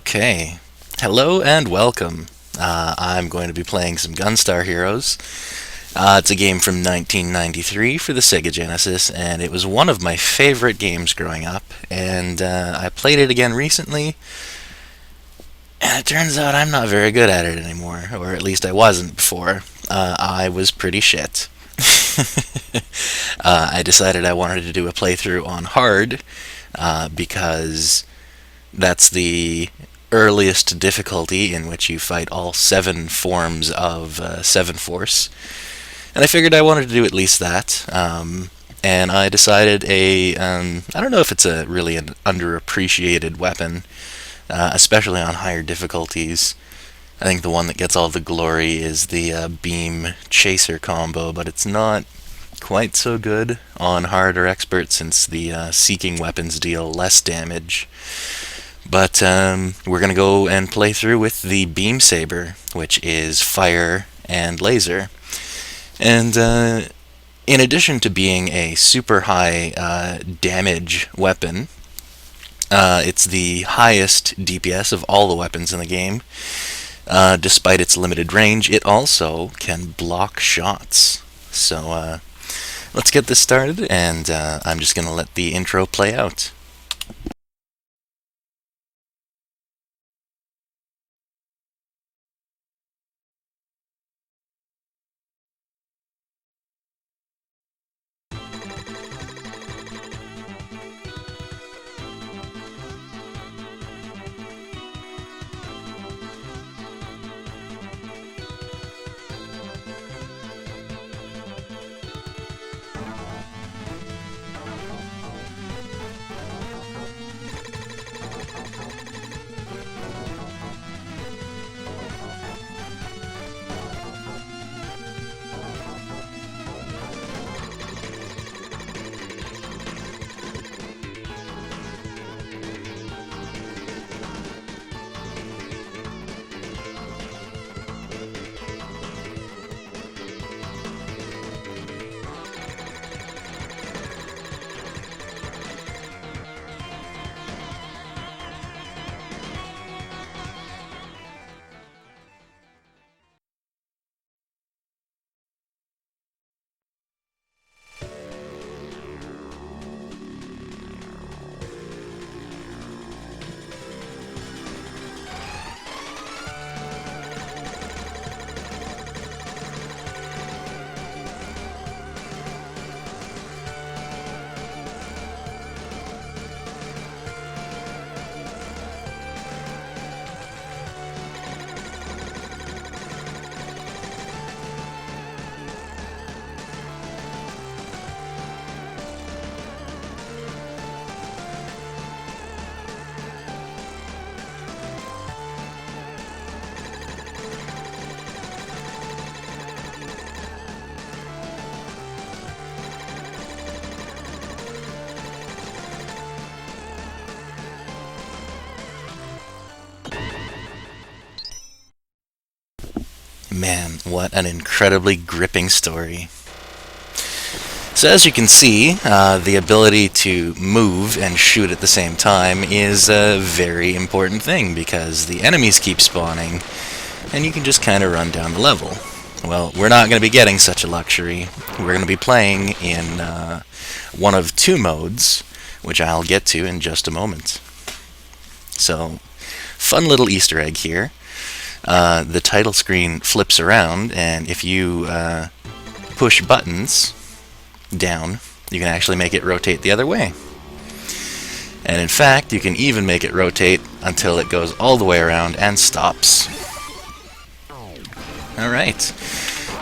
Okay. Hello and welcome. I'm going to be playing some Gunstar Heroes. It's a game from 1993 for the Sega Genesis, and it was one of my favorite games growing up. And I played it again recently, and it turns out I'm not very good at it anymore, or at least I wasn't before. I was pretty shit. I decided I wanted to do a playthrough on hard because that's the earliest difficulty in which you fight all 7 forms of 7 Force. And I figured I wanted to do at least that. And I decided I don't know if it's a really an underappreciated weapon, especially on higher difficulties. I think the one that gets all the glory is the Beam Chaser combo, but it's not quite so good on hard or expert since the seeking weapons deal less damage. But we're going to go and play through with the Beamsaber, which is fire and laser. And in addition to being a super high damage weapon, it's the highest DPS of all the weapons in the game. Despite its limited range, it also can block shots. So let's get this started, and I'm just going to let the intro play out. Man, what an incredibly gripping story. So as you can see, the ability to move and shoot at the same time is a very important thing because the enemies keep spawning and you can just kind of run down the level. Well, we're not going to be getting such a luxury. We're going to be playing in one of 2 modes, which I'll get to in just a moment. So, fun little Easter egg here. The title screen flips around, and if you push buttons down, you can actually make it rotate the other way. And in fact, you can even make it rotate until it goes all the way around and stops. Alright,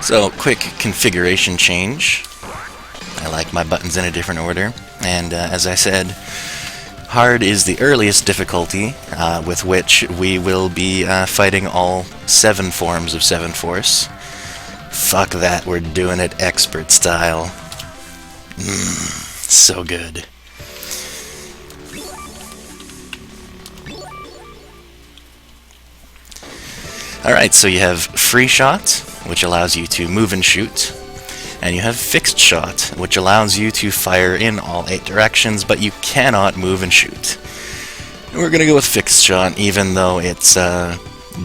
so quick configuration change. I like my buttons in a different order, and as I said, hard is the earliest difficulty with which we will be fighting all 7 forms of 7 Force. Fuck that, we're doing it expert style. So good. Alright, so you have free shot, which allows you to move and shoot. And you have fixed shot, which allows you to fire in all 8 directions, but you cannot move and shoot. We're gonna go with Fixed Shot, even though it's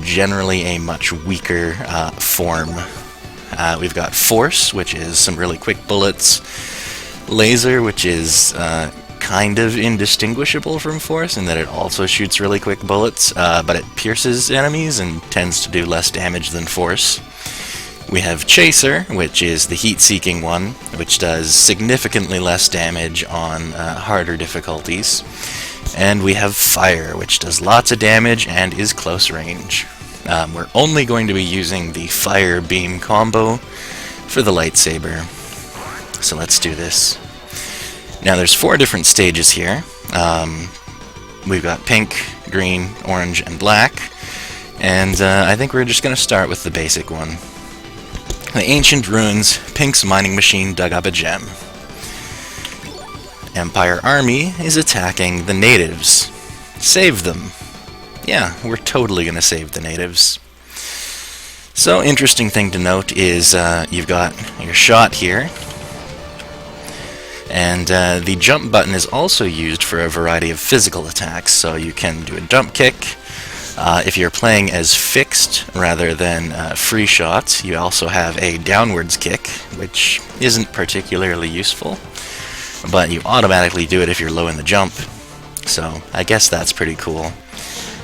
generally a much weaker form. We've got Force, which is some really quick bullets. Laser, which is kind of indistinguishable from Force in that it also shoots really quick bullets, but it pierces enemies and tends to do less damage than Force. We have Chaser, which is the heat-seeking one, which does significantly less damage on harder difficulties. And we have Fire, which does lots of damage and is close range. We're only going to be using the Fire Beam combo for the lightsaber. So let's do this. Now there's 4 different stages here. We've got pink, green, orange, and black. And I think we're just going to start with the basic one. The Ancient Ruins, Pink's mining machine dug up a gem. Empire Army is attacking the natives. Save them. Yeah, we're totally going to save the natives. So, interesting thing to note is you've got your shot here. And the jump button is also used for a variety of physical attacks. So you can do a jump kick. If you're playing as Fixed rather than free shot, you also have a downwards kick, which isn't particularly useful, but you automatically do it if you're low in the jump, so I guess that's pretty cool.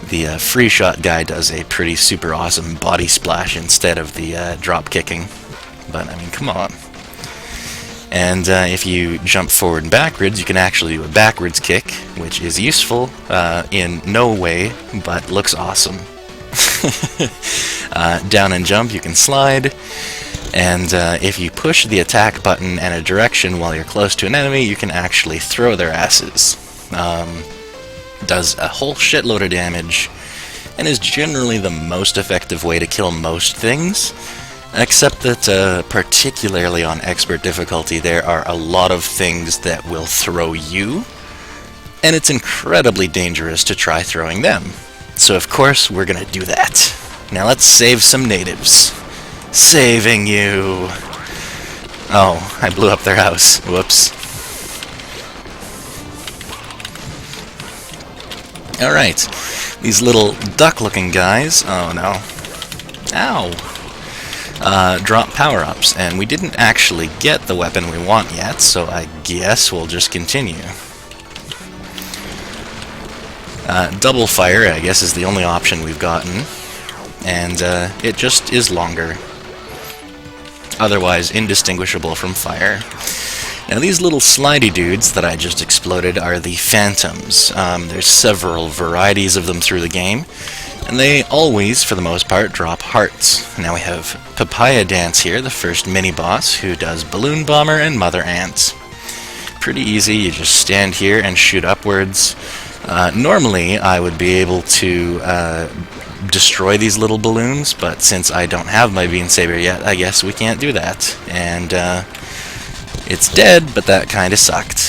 The free shot guy does a pretty super awesome body splash instead of the drop kicking, but I mean, come on. And if you jump forward and backwards, you can actually do a backwards kick, which is useful in no way, but looks awesome. Down and jump, you can slide, and if you push the attack button in a direction while you're close to an enemy, you can actually throw their asses. Does a whole shitload of damage, and is generally the most effective way to kill most things. Except that, particularly on expert difficulty, there are a lot of things that will throw you, and it's incredibly dangerous to try throwing them. So of course, we're gonna do that. Now let's save some natives. Saving you! Oh, I blew up their house. Whoops. Alright, these little duck-looking guys, oh no. Ow! Drop power-ups, and we didn't actually get the weapon we want yet, so I guess we'll just continue. Double fire, I guess, is the only option we've gotten, and it just is longer. Otherwise indistinguishable from fire. Now these little slidey dudes that I just exploded are the Phantoms. There's several varieties of them through the game, and they always, for the most part, drop hearts. Now we have Papaya Dance here, the first mini-boss, who does Balloon Bomber and Mother Ant. Pretty easy, you just stand here and shoot upwards. Normally, I would be able to destroy these little balloons, but since I don't have my Beamsaber yet, I guess we can't do that. And it's dead, but that kinda sucked.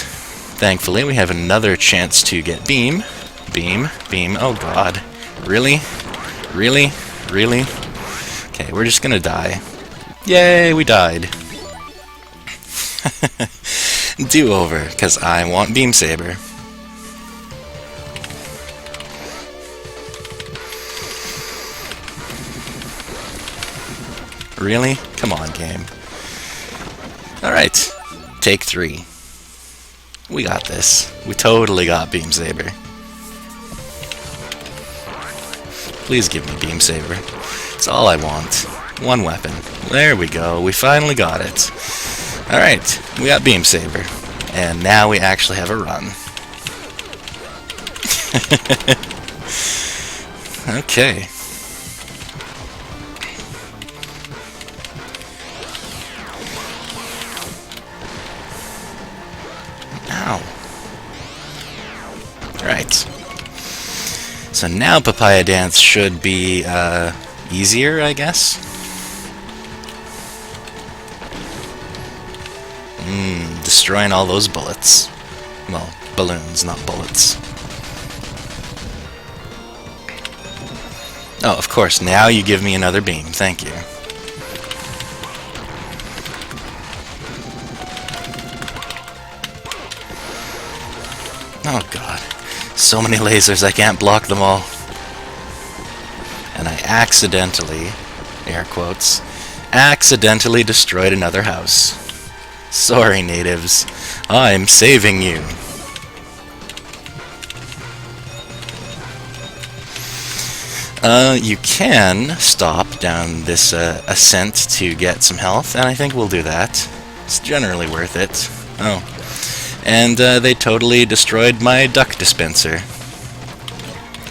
Thankfully, we have another chance to get Beam. Beam, Beam, oh god. Really? Really? Really? Okay, we're just gonna die. Yay, we died. Do-over, because I want Beamsaber. Really? Come on, game. Alright, take 3. We got this. We totally got Beamsaber. Please give me Beamsaber. It's all I want. One weapon. There we go. We finally got it. Alright, we got Beamsaber. And now we actually have a run. Okay. Ow. Right. So now Papaya Dance should be easier, I guess. Destroying all those bullets. Well, balloons, not bullets. Oh, of course, now you give me another beam. Thank you. Oh god. so many lasers, I can't block them all. And I accidentally, air quotes, accidentally destroyed another house. Sorry, natives. I'm saving you. You can stop down this ascent to get some health, and I think we'll do that. It's generally worth it. Oh. And they totally destroyed my duck dispenser,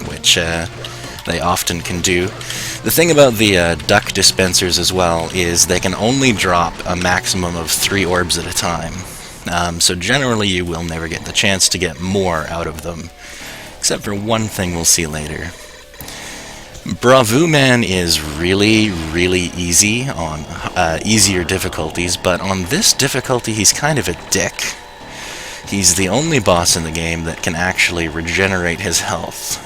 which they often can do. The thing about the duck dispensers as well is they can only drop a maximum of 3 orbs at a time. So generally you will never get the chance to get more out of them, except for one thing we'll see later. Bravo Man is really, really easy on easier difficulties, but on this difficulty he's kind of a dick. He's the only boss in the game that can actually regenerate his health.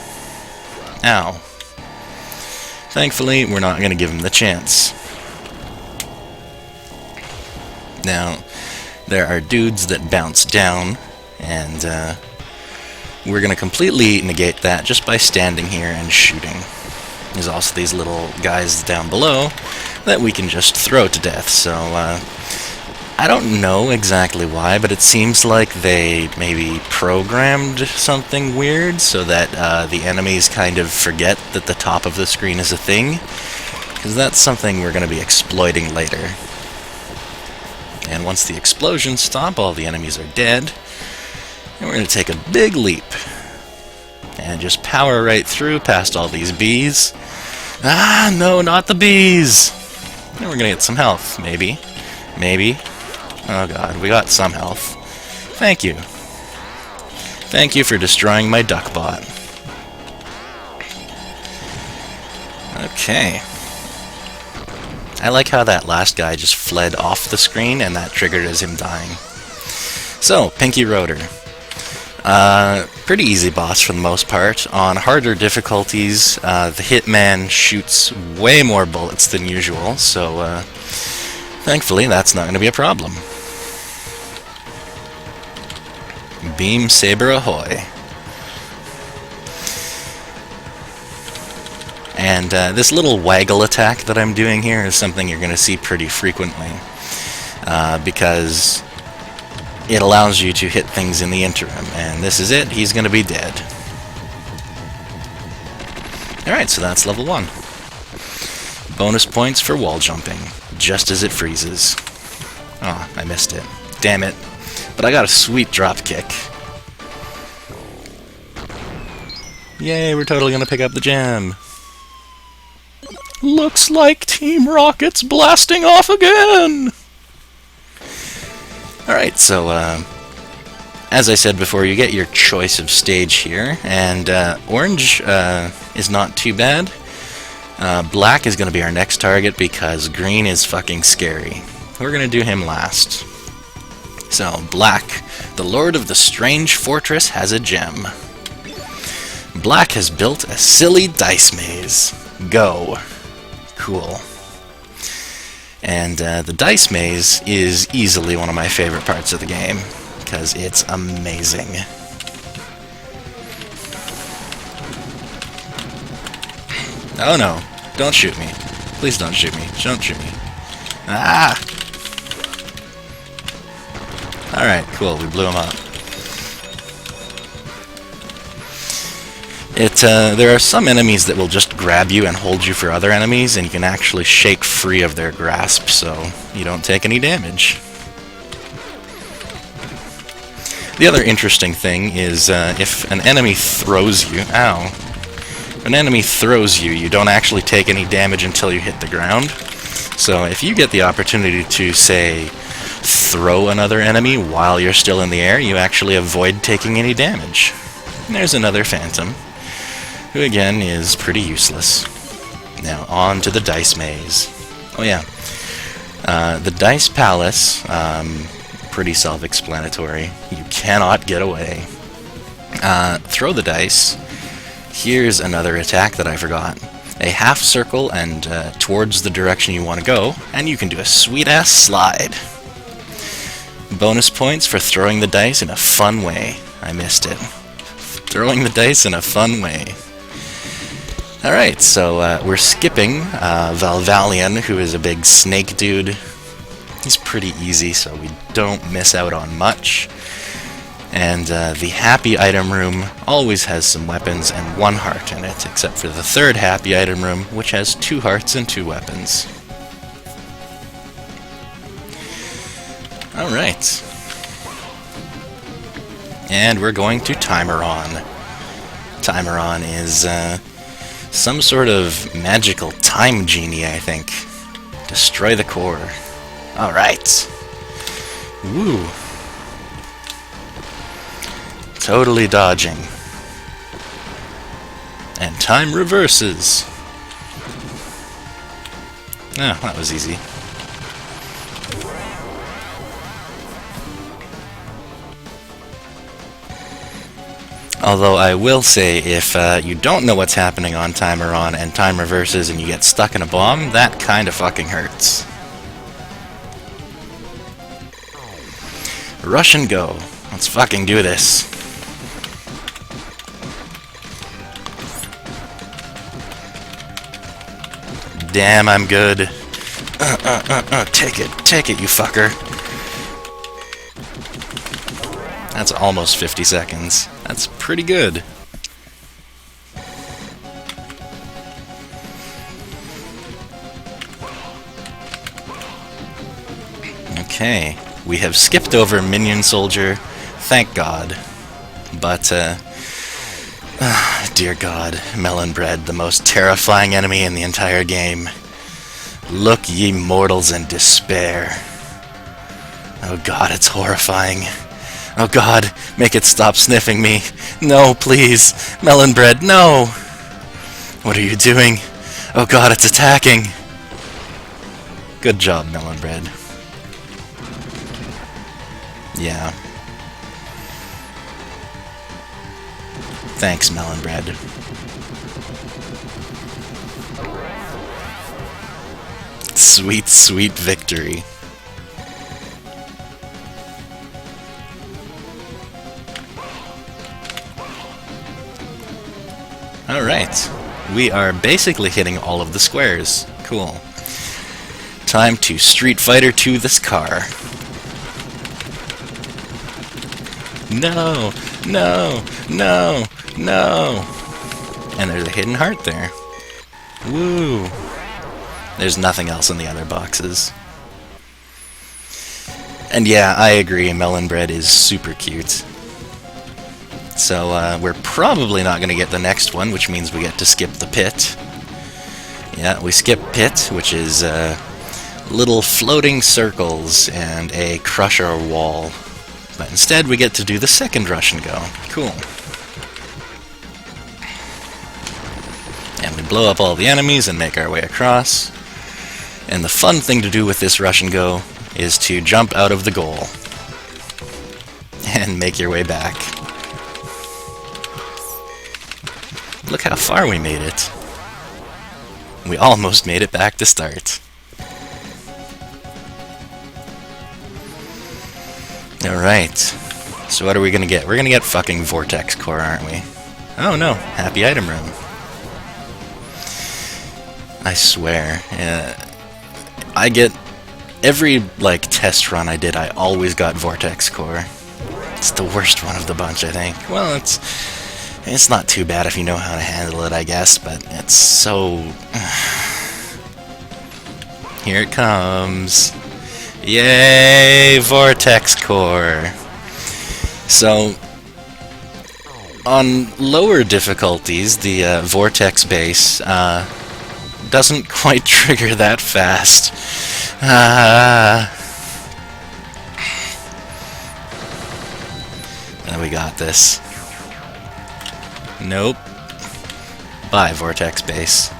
Ow. Thankfully, we're not going to give him the chance. Now, there are dudes that bounce down, and we're going to completely negate that just by standing here and shooting. There's also these little guys down below that we can just throw to death, so I don't know exactly why, but it seems like they maybe programmed something weird so that the enemies kind of forget that the top of the screen is a thing, because that's something we're going to be exploiting later. And once the explosions stop, all the enemies are dead, and we're going to take a big leap and just power right through past all these bees. Ah, no, not the bees! And we're going to get some health, maybe. Maybe. Oh god, we got some health. Thank you. Thank you for destroying my duck bot. Okay. I like how that last guy just fled off the screen and that triggered as him dying. So, Pinky Rotor. Pretty easy boss for the most part. On harder difficulties, the Hitman shoots way more bullets than usual, so thankfully that's not going to be a problem. Beamsaber ahoy. And this little waggle attack that I'm doing here is something you're going to see pretty frequently, because it allows you to hit things in the interim, and this is it, he's going to be dead. Alright, so that's level 1. Bonus points for wall jumping, just as it freezes. Oh, I missed it. Damn it. But I got a sweet drop kick. Yay, we're totally going to pick up the gem. Looks like Team Rocket's blasting off again! Alright, so, as I said before, you get your choice of stage here, and orange is not too bad. Black is going to be our next target because green is fucking scary. We're going to do him last. So, Black, the Lord of the Strange Fortress, has a gem. Black has built a silly dice maze. Go. Cool. And the dice maze is easily one of my favorite parts of the game, because it's amazing. Oh no, don't shoot me. Please don't shoot me. Don't shoot me. Ah! Alright, cool, we blew him up. There are some enemies that will just grab you and hold you for other enemies, and you can actually shake free of their grasp, so you don't take any damage. The other interesting thing is if an enemy throws you... Ow. If an enemy throws you, you don't actually take any damage until you hit the ground. So if you get the opportunity to, say, throw another enemy while you're still in the air, you actually avoid taking any damage. And there's another Phantom, who again is pretty useless. Now on to the dice maze. Oh yeah, the Dice Palace, pretty self-explanatory. You cannot get away. Throw the dice. Here's another attack that I forgot. A half circle and towards the direction you want to go, and you can do a sweet-ass slide. Bonus points for throwing the dice in a fun way. I missed it. Throwing the dice in a fun way. Alright, so we're skipping Valvalion, who is a big snake dude. He's pretty easy, so we don't miss out on much. And the happy item room always has some weapons and 1 heart in it, except for the third happy item room, which has 2 hearts and 2 weapons. Alright. And we're going to Timeron. Timeron is some sort of magical time genie, I think. Destroy the core. Alright. Woo. Totally dodging. And time reverses. Oh, that was easy. Although I will say, if you don't know what's happening on Timeron and time reverses and you get stuck in a bomb, that kinda fucking hurts. Rush and go. Let's fucking do this. Damn, I'm good. Take it, you fucker. That's almost 50 seconds. That's pretty good. Okay, we have skipped over Minion Soldier, thank God. But, dear God, Melon Bread, the most terrifying enemy in the entire game. Look, ye mortals, in despair. Oh God, it's horrifying. Oh God, make it stop sniffing me. No, please. Melon Bread, no! What are you doing? Oh God, it's attacking! Good job, Melon Bread. Yeah. Thanks, Melon Bread. Sweet, sweet victory. Alright, we are basically hitting all of the squares. Cool. Time to Street Fighter 2 this car. No! No! No! No! And there's a hidden heart there. Woo! There's nothing else in the other boxes. And yeah, I agree, Melon Bread is super cute. So, we're probably not going to get the next one, which means we get to skip the pit. Yeah, we skip pit, which is, little floating circles and a crusher wall. But instead, we get to do the second rush and go. Cool. And we blow up all the enemies and make our way across. And the fun thing to do with this rush and go is to jump out of the goal. And make your way back. Look how far we made it. We almost made it back to start. Alright. So what are we gonna get? We're gonna get fucking Vortex Core, aren't we? Oh no, happy item room. I swear. I get... Every, like, test run I did, I always got Vortex Core. It's the worst one of the bunch, I think. Well, it's not too bad if you know how to handle it, I guess, but it's so... Here it comes. Yay! Vortex Core! So, on lower difficulties, the Vortex base doesn't quite trigger that fast. And we got this. Nope. Bye, Vortex base.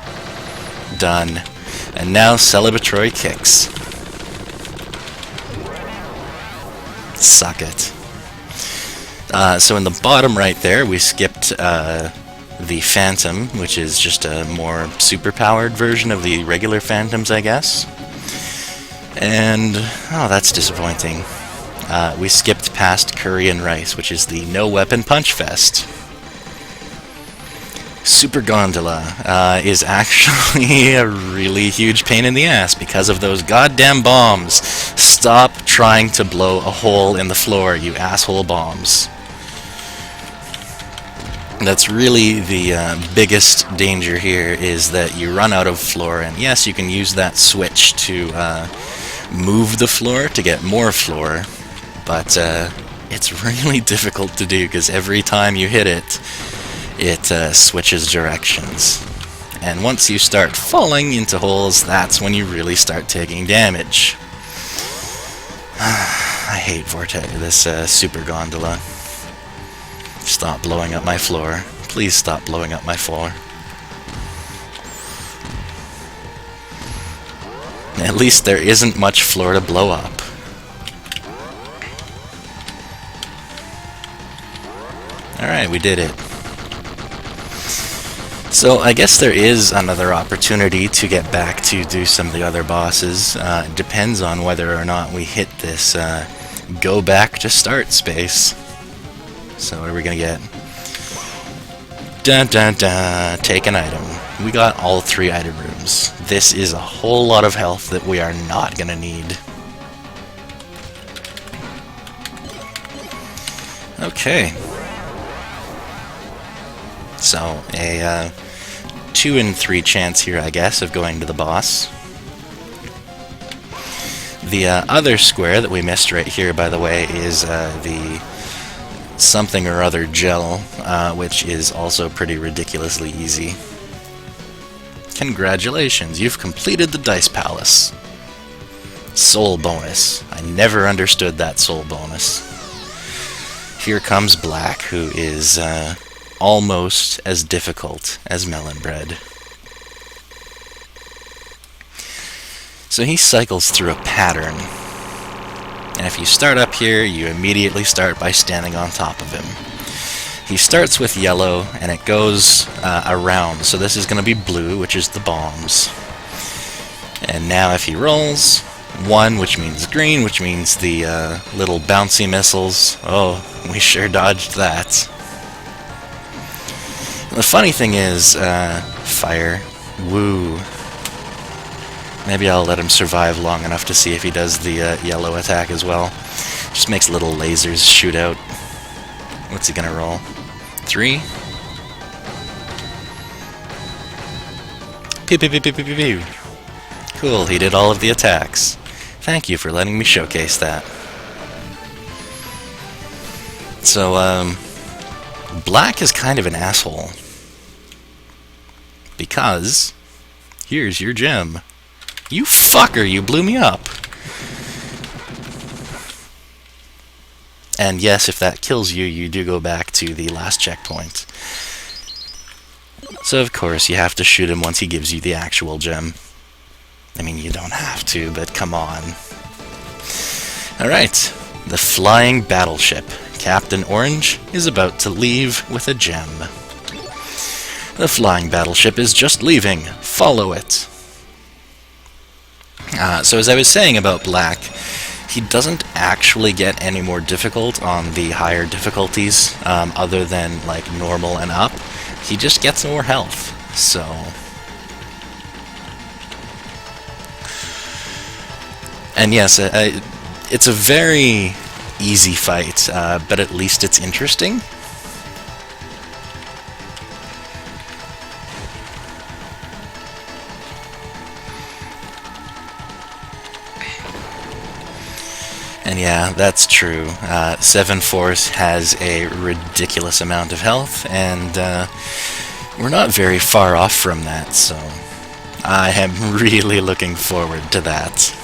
Done. And now celebratory kicks. Suck it. So in the bottom right there, we skipped the Phantom, which is just a more super-powered version of the regular Phantoms, I guess. And, oh, that's disappointing. We skipped past Curry and Rice, which is the no-weapon punch fest. Super Gondola is actually a really huge pain in the ass because of those goddamn bombs. Stop trying to blow a hole in the floor, you asshole bombs. That's really the biggest danger here, is that you run out of floor, and yes, you can use that switch to move the floor to get more floor, but it's really difficult to do because every time you hit it, it switches directions. And once you start falling into holes, that's when you really start taking damage. I hate this Super Gondola. Stop blowing up my floor. Please stop blowing up my floor. At least there isn't much floor to blow up. Alright, we did it. So I guess there is another opportunity to get back to do some of the other bosses. It depends on whether or not we hit this go back to start space. So what are we gonna get? Dun dun dun, take an item. We got all 3 item rooms. This is a whole lot of health that we are not gonna need. Okay. So, a 2 in 3 chance here, I guess, of going to the boss. The other square that we missed right here, by the way, is the something or other gel, which is also pretty ridiculously easy. Congratulations, you've completed the Dice Palace. Soul bonus. I never understood that soul bonus. Here comes Black, who is almost as difficult as Melon Bread. So he cycles through a pattern. And if you start up here, you immediately start by standing on top of him. He starts with yellow, and it goes around. So this is going to be blue, which is the bombs. And now if he rolls, 1, which means green, which means the little bouncy missiles. Oh, we sure dodged that. The funny thing is, fire. Woo. Maybe I'll let him survive long enough to see if he does the yellow attack as well. Just makes little lasers shoot out. What's he gonna roll? 3? Pew pew pew pew pew pew pew. Cool, he did all of the attacks. Thank you for letting me showcase that. So, Black is kind of an asshole. Because, here's your gem. You fucker, you blew me up! And yes, if that kills you, you do go back to the last checkpoint. So of course, you have to shoot him once he gives you the actual gem. I mean, you don't have to, but come on. Alright, the flying battleship. Captain Orange is about to leave with a gem. The flying battleship is just leaving. Follow it. So as I was saying about Black, he doesn't actually get any more difficult on the higher difficulties, other than like normal and up. He just gets more health, so... And yes, it's a very easy fight, but at least it's interesting. And yeah, that's true. 7 Force has a ridiculous amount of health, and we're not very far off from that, so I am really looking forward to that.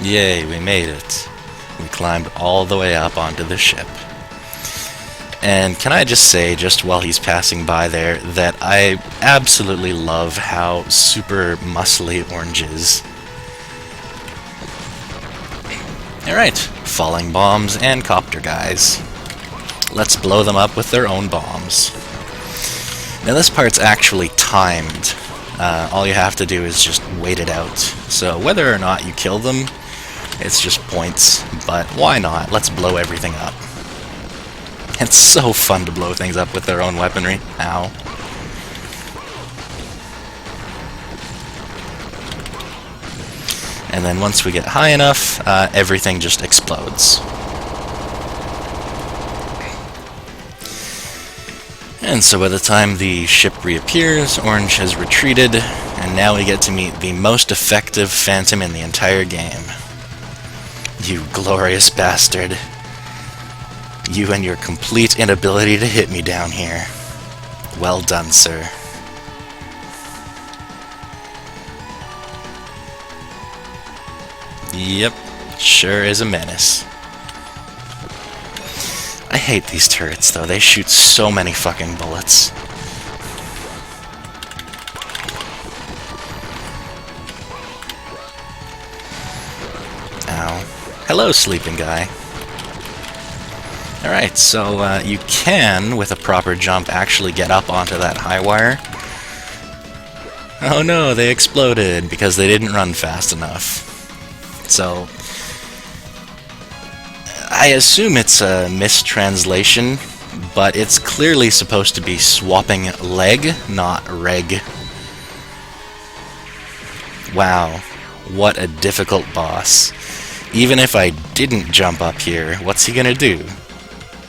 Yay, we made it. We climbed all the way up onto the ship. And can I just say, just while he's passing by there, that I absolutely love how super muscly Orange is. Alright, falling bombs and copter guys. Let's blow them up with their own bombs. Now this part's actually timed. all you have to do is just wait it out. So whether or not you kill them, it's just points, but why not? Let's blow everything up. It's so fun to blow things up with their own weaponry. Ow. And then once we get high enough, everything just explodes. And so by the time the ship reappears, Orange has retreated, and now we get to meet the most effective Phantom in the entire game. You glorious bastard. You and your complete inability to hit me down here. Well done, sir. Yep, sure is a menace. I hate these turrets, though. They shoot so many fucking bullets. Ow. Hello, sleeping guy. Alright, so you can, with a proper jump, actually get up onto that high wire. Oh no, they exploded because they didn't run fast enough. So, I assume it's a mistranslation, but it's clearly supposed to be swapping leg, not reg. Wow, what a difficult boss. Even if I didn't jump up here, what's he gonna do?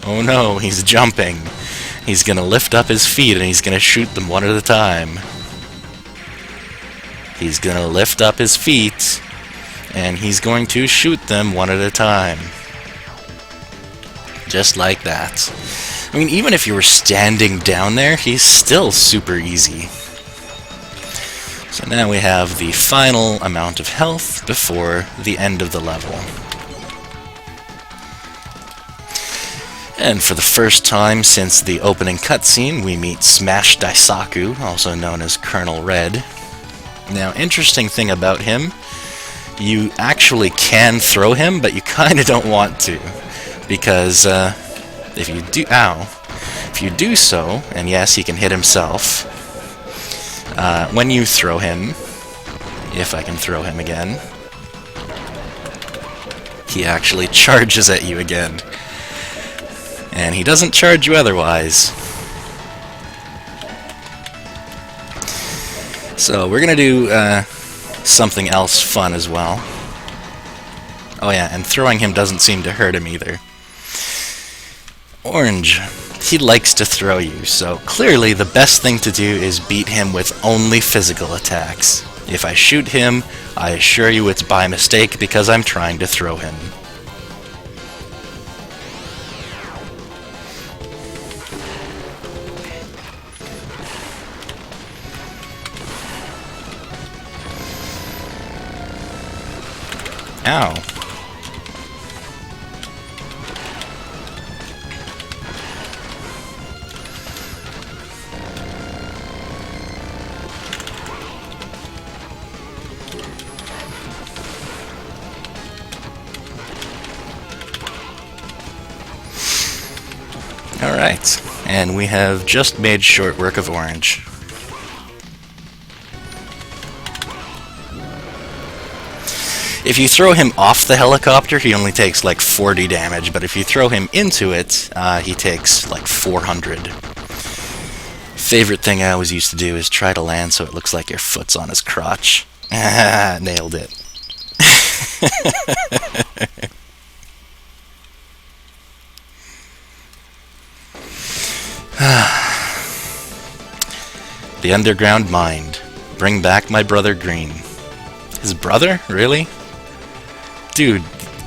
Oh no, he's jumping. He's gonna lift up his feet and he's gonna shoot them one at a time. He's gonna lift up his feet and he's going to shoot them one at a time. Just like that. I mean, even if you were standing down there, he's still super easy. So now we have the final amount of health before the end of the level. And for the first time since the opening cutscene, we meet Smash Daisaku, also known as Colonel Red. Now, interesting thing about him, you actually can throw him, but you kinda don't want to. Because, if you do so, and yes, he can hit himself, when you throw him, if I can throw him again, he actually charges at you again. And he doesn't charge you otherwise. So we're gonna do something else fun as well. Oh yeah, and throwing him doesn't seem to hurt him either. Orange, he likes to throw you, so clearly the best thing to do is beat him with only physical attacks. If I shoot him, I assure you it's by mistake because I'm trying to throw him. Ow. Alright, and we have just made short work of Orange. If you throw him off the helicopter, he only takes like 40 damage, but if you throw him into it, he takes like 400. Favorite thing I always used to do is try to land so it looks like your foot's on his crotch. Nailed it. The underground mind. Bring back my brother Green. His brother? Really? Dude,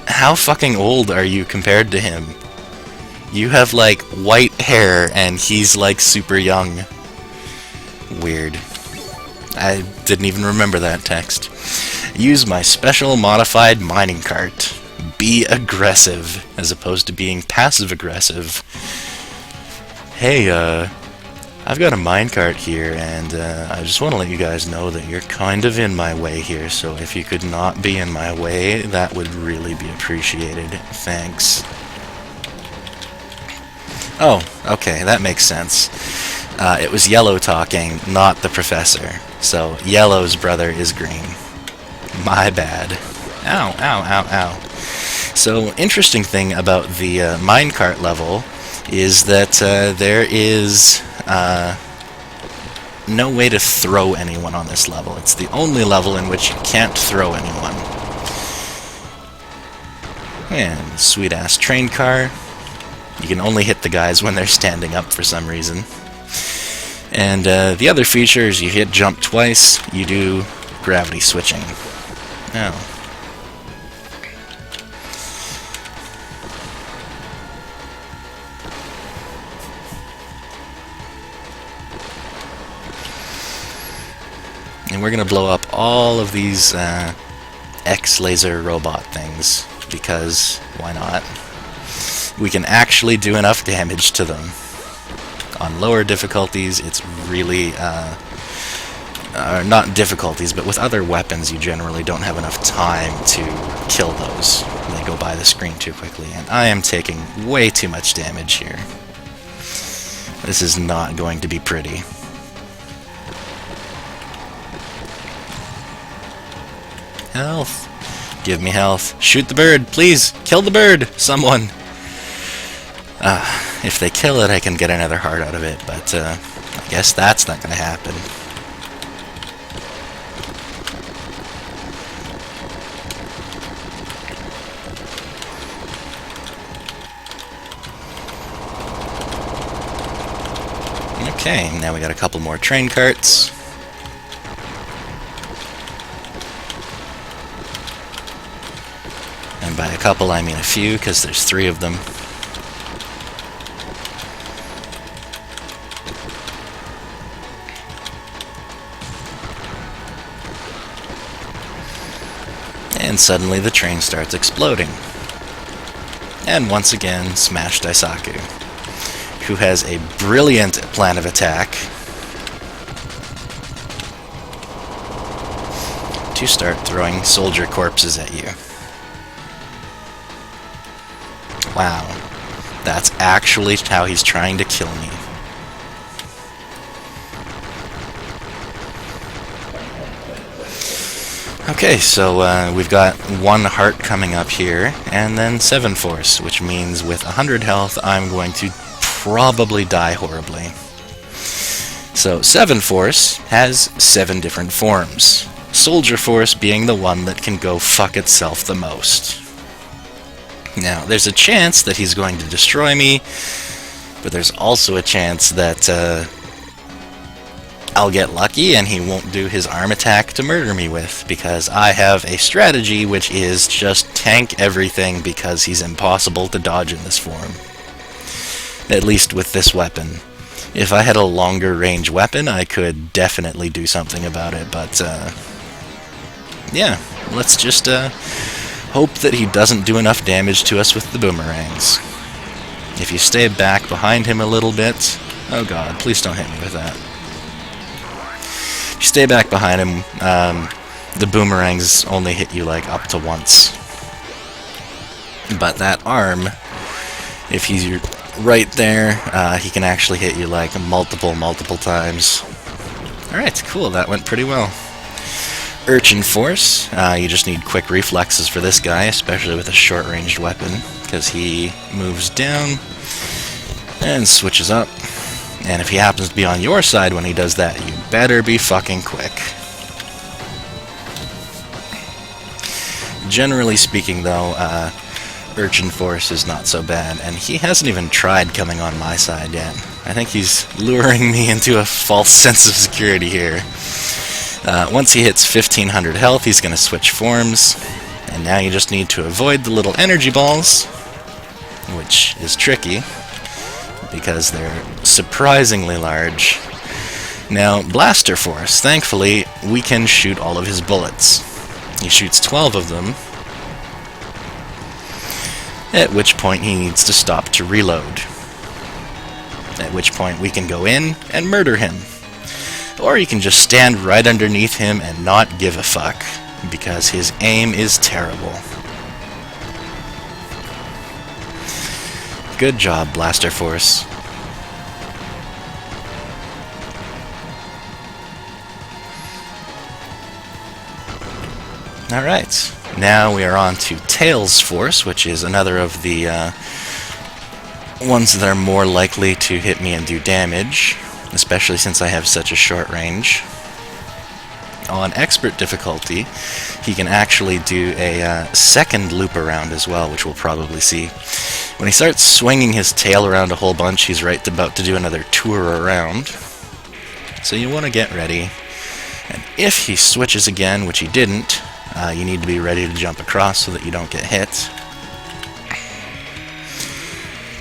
how fucking old are you compared to him? You have like white hair and he's like super young. Weird. I didn't even remember that text. Use my special modified mining cart. Be aggressive as opposed to being passive aggressive. Hey, I've got a minecart here, and I just want to let you guys know that you're kind of in my way here, so if you could not be in my way, that would really be appreciated. Thanks. Oh, okay, that makes sense. It was Yellow talking, not the professor. So yellow's brother is green. My bad. Ow, ow, ow, ow. So, interesting thing about the minecart level is that there is no way to throw anyone on this level. It's the only level in which you can't throw anyone. And sweet-ass train car. You can only hit the guys when they're standing up for some reason. And the other feature is you hit jump twice, you do gravity switching. Now, and we're gonna blow up all of these X-laser robot things, because why not? We can actually do enough damage to them. On lower difficulties, it's really, not difficulties, but with other weapons you generally don't have enough time to kill those. They go by the screen too quickly, and I am taking way too much damage here. This is not going to be pretty. Health. Give me health. Shoot the bird, please! Kill the bird! Someone! If they kill it, I can get another heart out of it, but I guess that's not gonna happen. Okay, now we got a couple more train carts. And by a couple, I mean a few, because there's 3 of them. And suddenly the train starts exploding. And once again, smash Daisaku, who has a brilliant plan of attack to start throwing soldier corpses at you. Wow, that's actually how he's trying to kill me. Okay, so we've got 1 heart coming up here, and then 7 force, which means with 100 health I'm going to probably die horribly. So 7 force has 7 different forms, soldier force being the one that can go fuck itself the most. Now, there's a chance that he's going to destroy me, but there's also a chance that I'll get lucky and he won't do his arm attack to murder me with, because I have a strategy which is just tank everything because he's impossible to dodge in this form. At least with this weapon. If I had a longer range weapon, I could definitely do something about it, but yeah, let's just hope that he doesn't do enough damage to us with the boomerangs. If you stay back behind him a little bit... Oh god, please don't hit me with that. If you stay back behind him, the boomerangs only hit you like up to once. But that arm, if he's right there, he can actually hit you like multiple times. Alright, cool, that went pretty well. Urchin Force, you just need quick reflexes for this guy, especially with a short-ranged weapon, because he moves down and switches up. And if he happens to be on your side when he does that, you better be fucking quick. Generally speaking, though, Urchin Force is not so bad, and he hasn't even tried coming on my side yet. I think he's luring me into a false sense of security here. Once he hits 1500 health, he's going to switch forms, and now you just need to avoid the little energy balls, which is tricky, because they're surprisingly large. Now, Blaster Force, thankfully, we can shoot all of his bullets. He shoots 12 of them, at which point he needs to stop to reload. At which point we can go in and murder him. Or you can just stand right underneath him and not give a fuck, because his aim is terrible. Good job, Blaster Force. Alright, now we are on to Tails Force, which is another of the ones that are more likely to hit me and do damage, especially since I have such a short range. On Expert difficulty, he can actually do a second loop around as well, which we'll probably see. When he starts swinging his tail around a whole bunch, he's right about to do another tour around. So you want to get ready. And if he switches again, which he didn't, you need to be ready to jump across so that you don't get hit.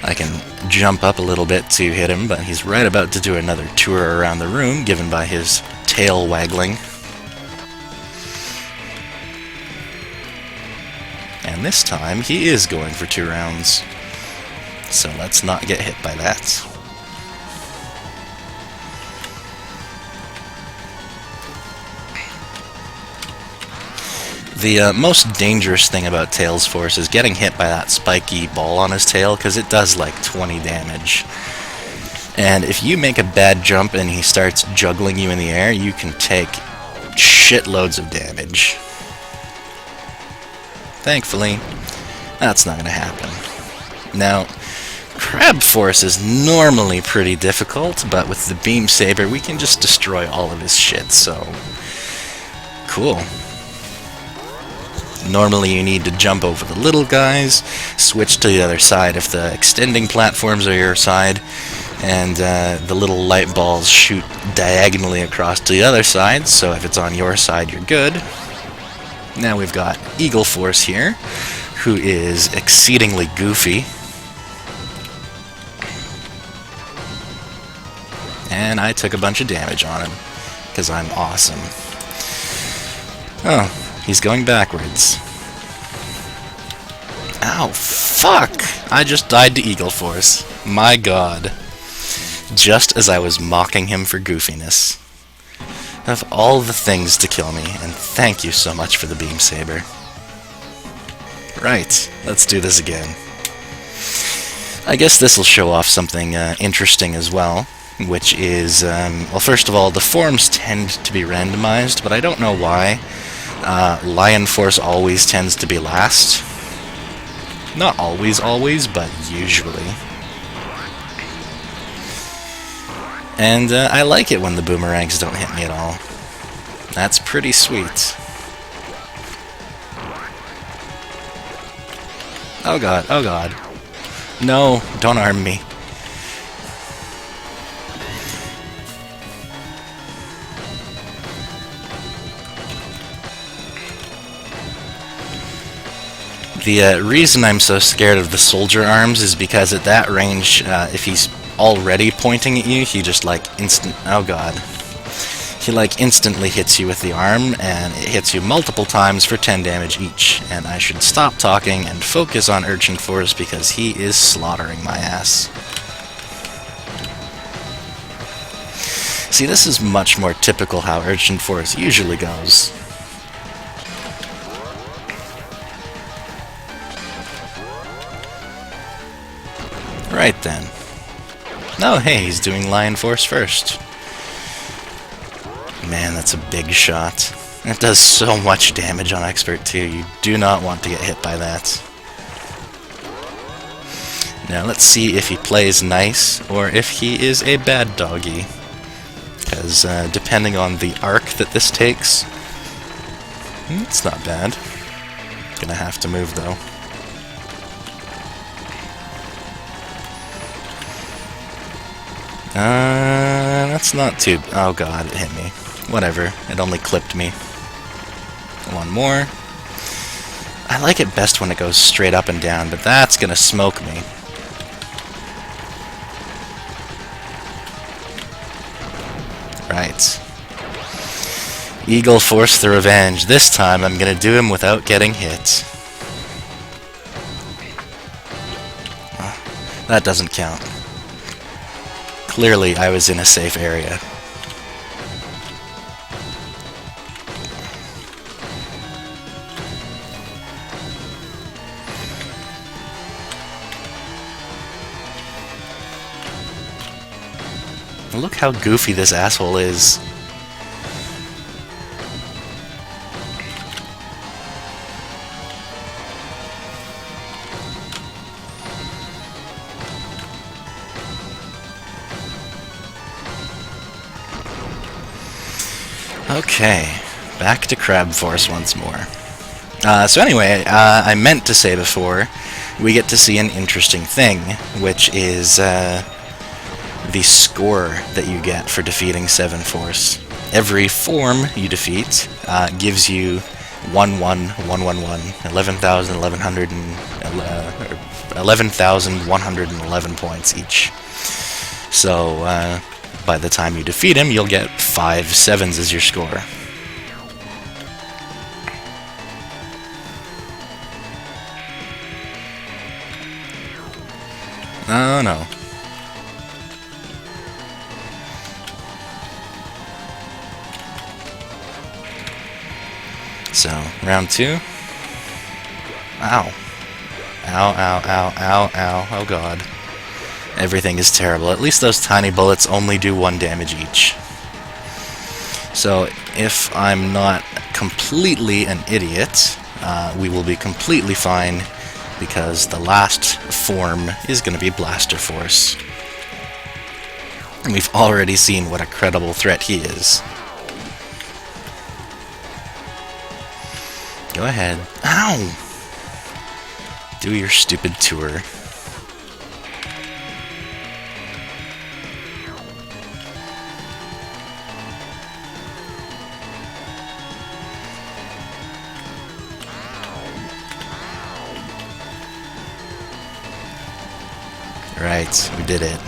I can jump up a little bit to hit him, but he's right about to do another tour around the room, given by his tail waggling. And this time, he is going for 2 rounds. So let's not get hit by that. The most dangerous thing about Tails Force is getting hit by that spiky ball on his tail, because it does like 20 damage. And if you make a bad jump and he starts juggling you in the air, you can take shitloads of damage. Thankfully, that's not going to happen. Now, Crab Force is normally pretty difficult, but with the Beamsaber we can just destroy all of his shit, so cool. Normally you need to jump over the little guys, switch to the other side if the extending platforms are your side, and the little light balls shoot diagonally across to the other side, so if it's on your side you're good. Now we've got Eagle Force here, who is exceedingly goofy. And I took a bunch of damage on him, because I'm awesome. Oh. He's going backwards. Ow, fuck! I just died to Eagle Force. My god. Just as I was mocking him for goofiness. Of all the things to kill me, and thank you so much for the Beamsaber. Right, let's do this again. I guess this will show off something interesting as well, which is, well, first of all, the forms tend to be randomized, but I don't know why. Lion Force always tends to be last. Not always, but usually. And I like it when the boomerangs don't hit me at all. That's pretty sweet. Oh god, oh god. No, don't arm me. The reason I'm so scared of the soldier arms is because at that range, if he's already pointing at you, he just like oh god. He like instantly hits you with the arm, and it hits you multiple times for 10 damage each. And I should stop talking and focus on Urchin Force because he is slaughtering my ass. See, this is much more typical how Urchin Force usually goes. Right then. Oh, hey, he's doing Lion Force first. Man, that's a big shot. It does so much damage on Expert too. You do not want to get hit by that. Now let's see if he plays nice or if he is a bad doggy. Because depending on the arc that this takes, it's not bad. Gonna have to move though. That's not too... Oh god, it hit me. Whatever, it only clipped me. One more. I like it best when it goes straight up and down, but that's gonna smoke me. Right. Eagle Force the Revenge. This time I'm gonna do him without getting hit. That doesn't count. Clearly, I was in a safe area. Look how goofy this asshole is. Okay, back to Crab Force once more. So anyway, I meant to say before, we get to see an interesting thing, which is the score that you get for defeating 7 Force. Every form you defeat gives you 11,111 points each. So by the time you defeat him, you'll get 5 7s as your score. Oh no. So, round 2. Ow. Ow, ow, ow, ow, ow. Oh god. Everything is terrible. At least those tiny bullets only do 1 damage each. So, if I'm not completely an idiot, we will be completely fine, because the last form is going to be Blaster Force. And we've already seen what a credible threat he is. Go ahead. Ow! Do your stupid tour. Right, we did it.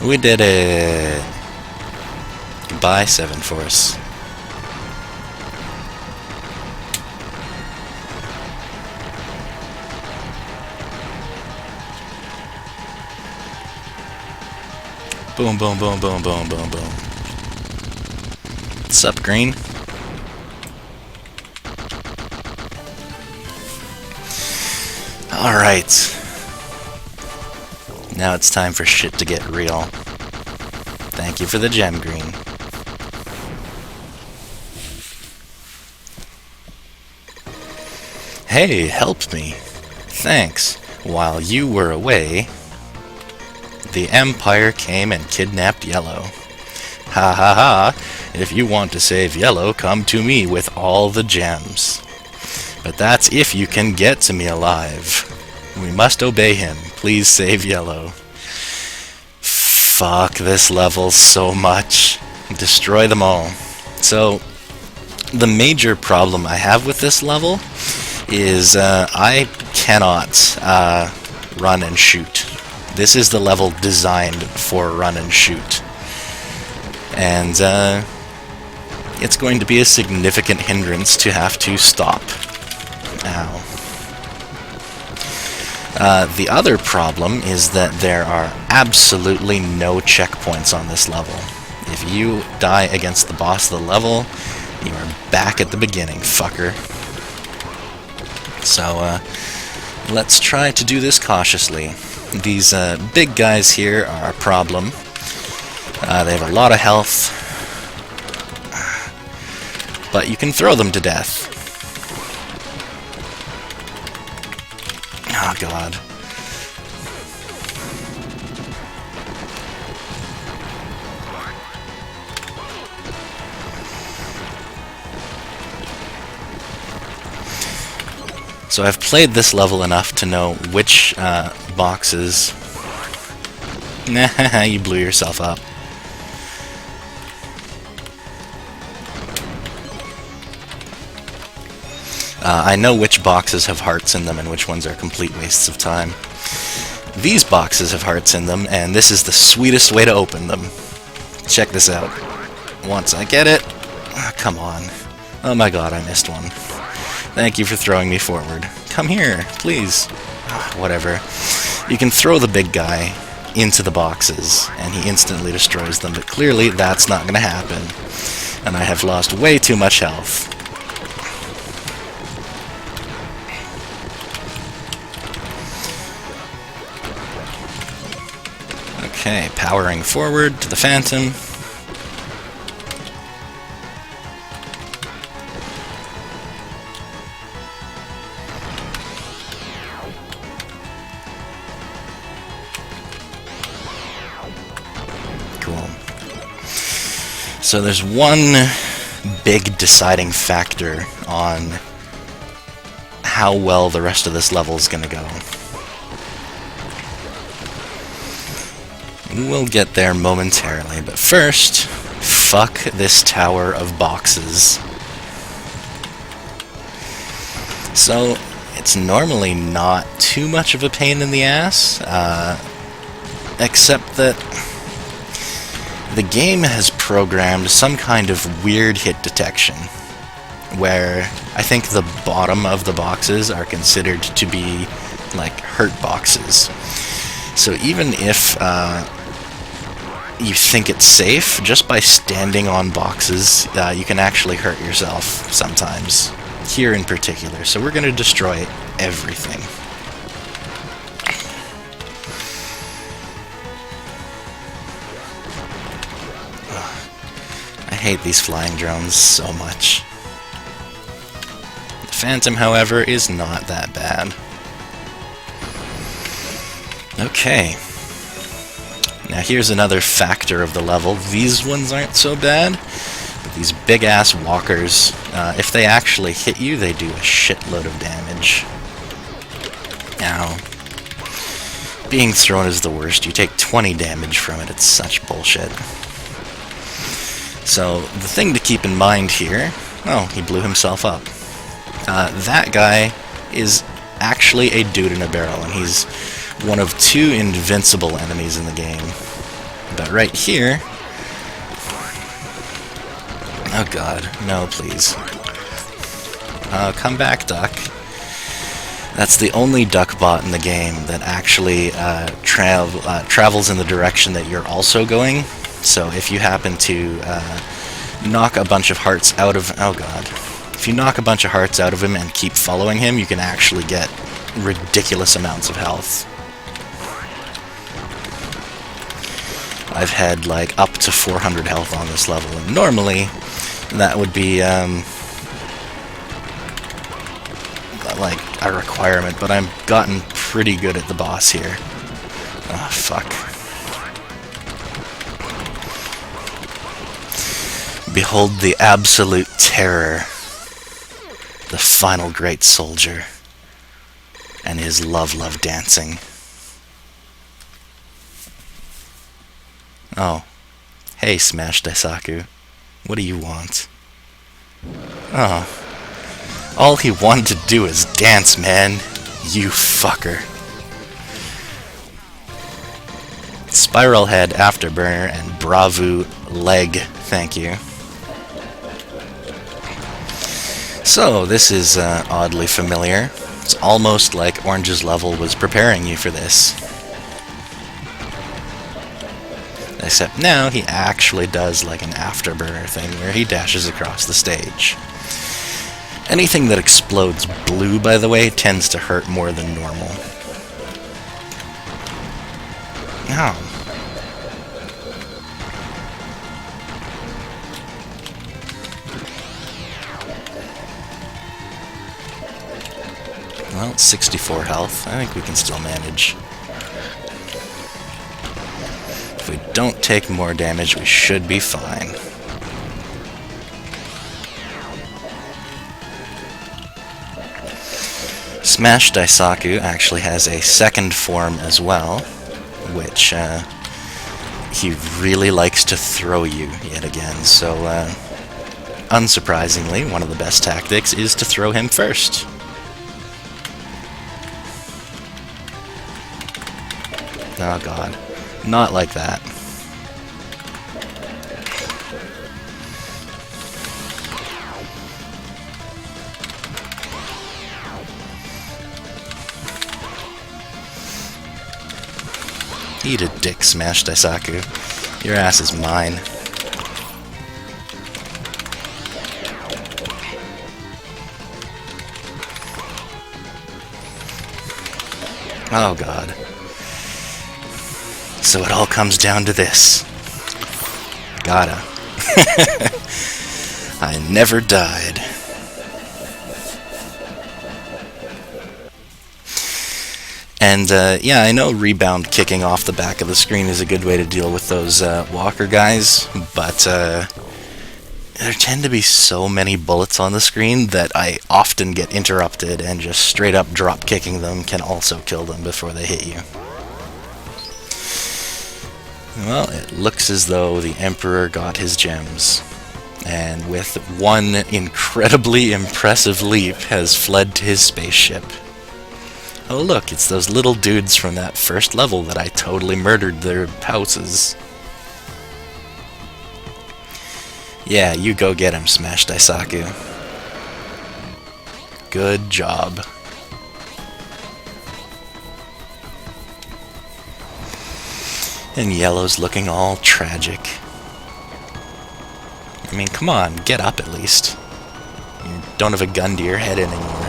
We did it! Goodbye, 7 Force. Boom, boom, boom, boom, boom, boom, boom. What's up, Green? Alright. Now it's time for shit to get real. Thank you for the gem, Green. Hey, help me. Thanks. While you were away, the Empire came and kidnapped Yellow. Ha ha ha. If you want to save Yellow, come to me with all the gems. But that's if you can get to me alive. We must obey him. Please save Yellow. Fuck this level so much. Destroy them all. So, the major problem I have with this level is I cannot run and shoot. This is the level designed for run and shoot. And it's going to be a significant hindrance to have to stop. Ow. The other problem is that there are absolutely no checkpoints on this level. If you die against the boss of the level, you are back at the beginning, fucker. So, let's try to do this cautiously. These big guys here are a problem. They have a lot of health, but you can throw them to death. Oh god. So I've played this level enough to know which boxes... Nah, you blew yourself up. I know which boxes have hearts in them and which ones are complete wastes of time. These boxes have hearts in them, and this is the sweetest way to open them. Check this out. Once I get it... Oh, come on. Oh my god, I missed one. Thank you for throwing me forward. Come here, please. Whatever. You can throw the big guy into the boxes, and he instantly destroys them, but clearly that's not going to happen. And I have lost way too much health. Okay, powering forward to the Phantom. Cool. So there's one big deciding factor on how well the rest of this level is going to go. We'll get there momentarily, but first, fuck this tower of boxes. So, it's normally not too much of a pain in the ass, except that the game has programmed some kind of weird hit detection, where I think the bottom of the boxes are considered to be like hurt boxes. So even if you think it's safe, just by standing on boxes, you can actually hurt yourself sometimes, here in particular. So we're going to destroy everything. I hate these flying drones so much. The Phantom, however, is not that bad. Okay. Now here's another factor of the level. These ones aren't so bad, but these big-ass walkers, if they actually hit you, they do a shitload of damage. Ow. Being thrown is the worst. You take 20 damage from it. It's such bullshit. So, the thing to keep in mind here... Oh, he blew himself up. That guy is actually a dude in a barrel, and he's one of 2 invincible enemies in the game. But right here... Oh god, no, please. Come back, duck. That's the only duck bot in the game that actually travels in the direction that you're also going. So if you happen to knock a bunch of hearts out of... Oh god. If you knock a bunch of hearts out of him and keep following him, you can actually get ridiculous amounts of health. I've had like up to 400 health on this level, and normally that would be like a requirement, but I've gotten pretty good at the boss here. Oh, fuck. Behold the absolute terror, the final great soldier, and his love dancing. Oh. Hey, Smash Daisaku. What do you want? Oh. All he wanted to do is dance, man. You fucker. Spiral Head Afterburner and Bravu Leg. Thank you. So, this is oddly familiar. It's almost like Orange's level was preparing you for this. Except now he actually does like an afterburner thing where he dashes across the stage. Anything that explodes blue, by the way, tends to hurt more than normal. Ow. Well, 64 health. I think we can still manage. If we don't take more damage, we should be fine. Smash Daisaku actually has a second form as well, which he really likes to throw you yet again, so unsurprisingly, one of the best tactics is to throw him first. Oh god. Not like that. Eat a dick, Smash Daisaku. Your ass is mine. Oh god. So it all comes down to this. Gotta. I never died. And yeah, I know rebound kicking off the back of the screen is a good way to deal with those walker guys, but There tend to be so many bullets on the screen that I often get interrupted, and just straight up drop kicking them can also kill them before they hit you. Well, it looks as though the Emperor got his gems, and with one incredibly impressive leap has fled to his spaceship. Oh look, it's those little dudes from that first level that I totally murdered their houses. Yeah, you go get him, Smash Daisaku. Good job. And Yellow's looking all tragic. I mean, come on, get up at least. You don't have a gun to your head anymore.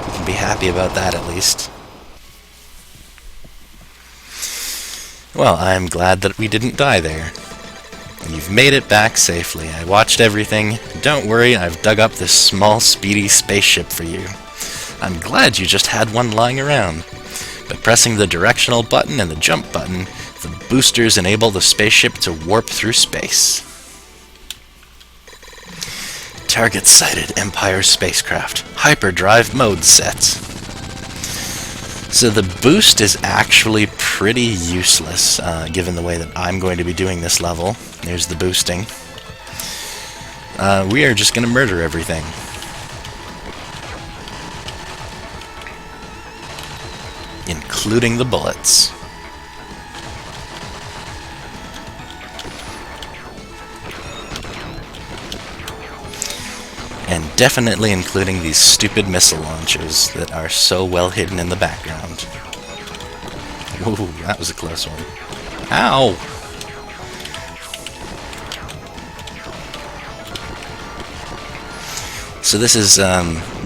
You can be happy about that at least. Well, I'm glad that we didn't die there. You've made it back safely. I watched everything. Don't worry, I've dug up this small, speedy spaceship for you. I'm glad you just had one lying around. By pressing the directional button and the jump button, the boosters enable the spaceship to warp through space. Target sighted, Empire spacecraft. Hyperdrive mode set. So the boost is actually pretty useless, given the way that I'm going to be doing this level. There's the boosting. We are just going to murder everything. Including the bullets. And definitely including these stupid missile launchers that are so well hidden in the background. Ooh, that was a close one. Ow! So this is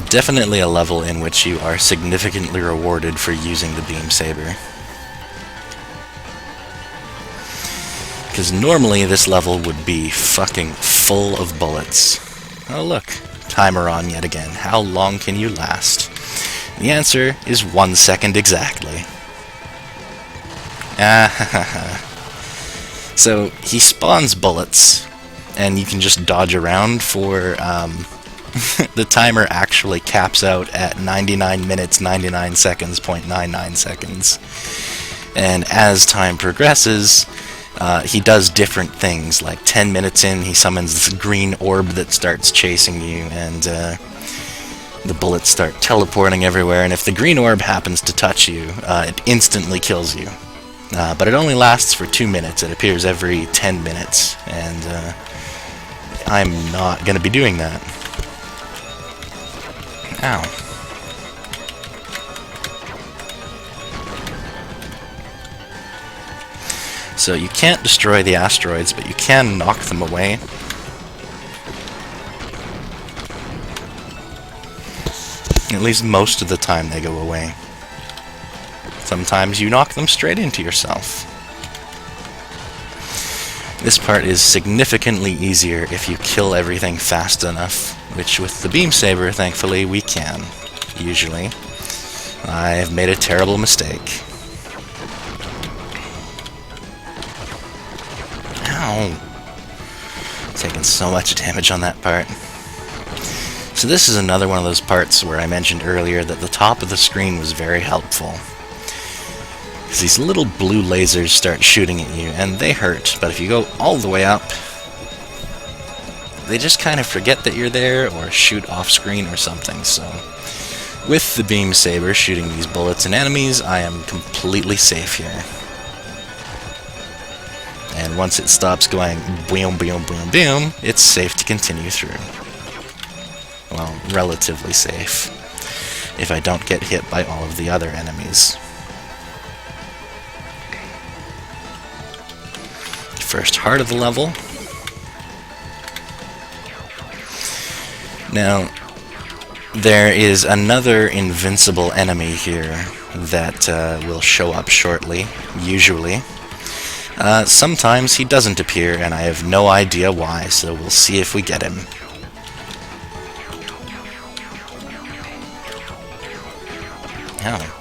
definitely a level in which you are significantly rewarded for using the Beamsaber. Because normally this level would be fucking full of bullets. Oh look, timer on yet again. How long can you last? The answer is 1 second exactly. So he spawns bullets, and you can just dodge around for the timer actually caps out at 99 minutes 99 seconds, 0.99 seconds. And as time progresses, he does different things. Like 10 minutes in, he summons this green orb that starts chasing you, and the bullets start teleporting everywhere, and if the green orb happens to touch you, it instantly kills you. But it only lasts for 2 minutes. It appears every 10 minutes, and I'm not going to be doing that. Ow. So you can't destroy the asteroids, but you can knock them away. At least most of the time they go away. Sometimes you knock them straight into yourself. This part is significantly easier if you kill everything fast enough, which with the Beamsaber, thankfully, we can. Usually. I have made a terrible mistake. Ow! Taking so much damage on that part. So this is another one of those parts where I mentioned earlier that the top of the screen was very helpful. Because these little blue lasers start shooting at you, and they hurt, but if you go all the way up, they just kind of forget that you're there, or shoot off screen or something, so with the Beamsaber shooting these bullets and enemies, I am completely safe here. And once it stops going boom, boom, boom, boom, it's safe to continue through. Well, relatively safe, if I don't get hit by all of the other enemies. First heart of the level. Now, there is another invincible enemy here that will show up shortly, usually. Sometimes he doesn't appear, and I have no idea why, so we'll see if we get him. Oh.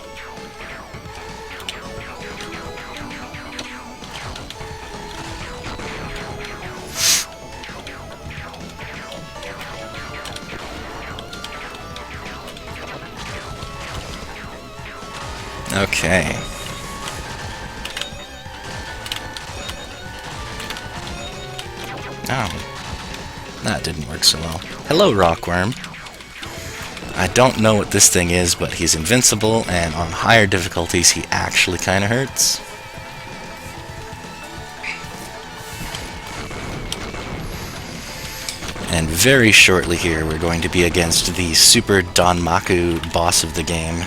Okay. Oh. That didn't work so well. Hello, Rockworm. I don't know what this thing is, but he's invincible, and on higher difficulties he actually kinda hurts. And very shortly here we're going to be against the Super Danmaku boss of the game,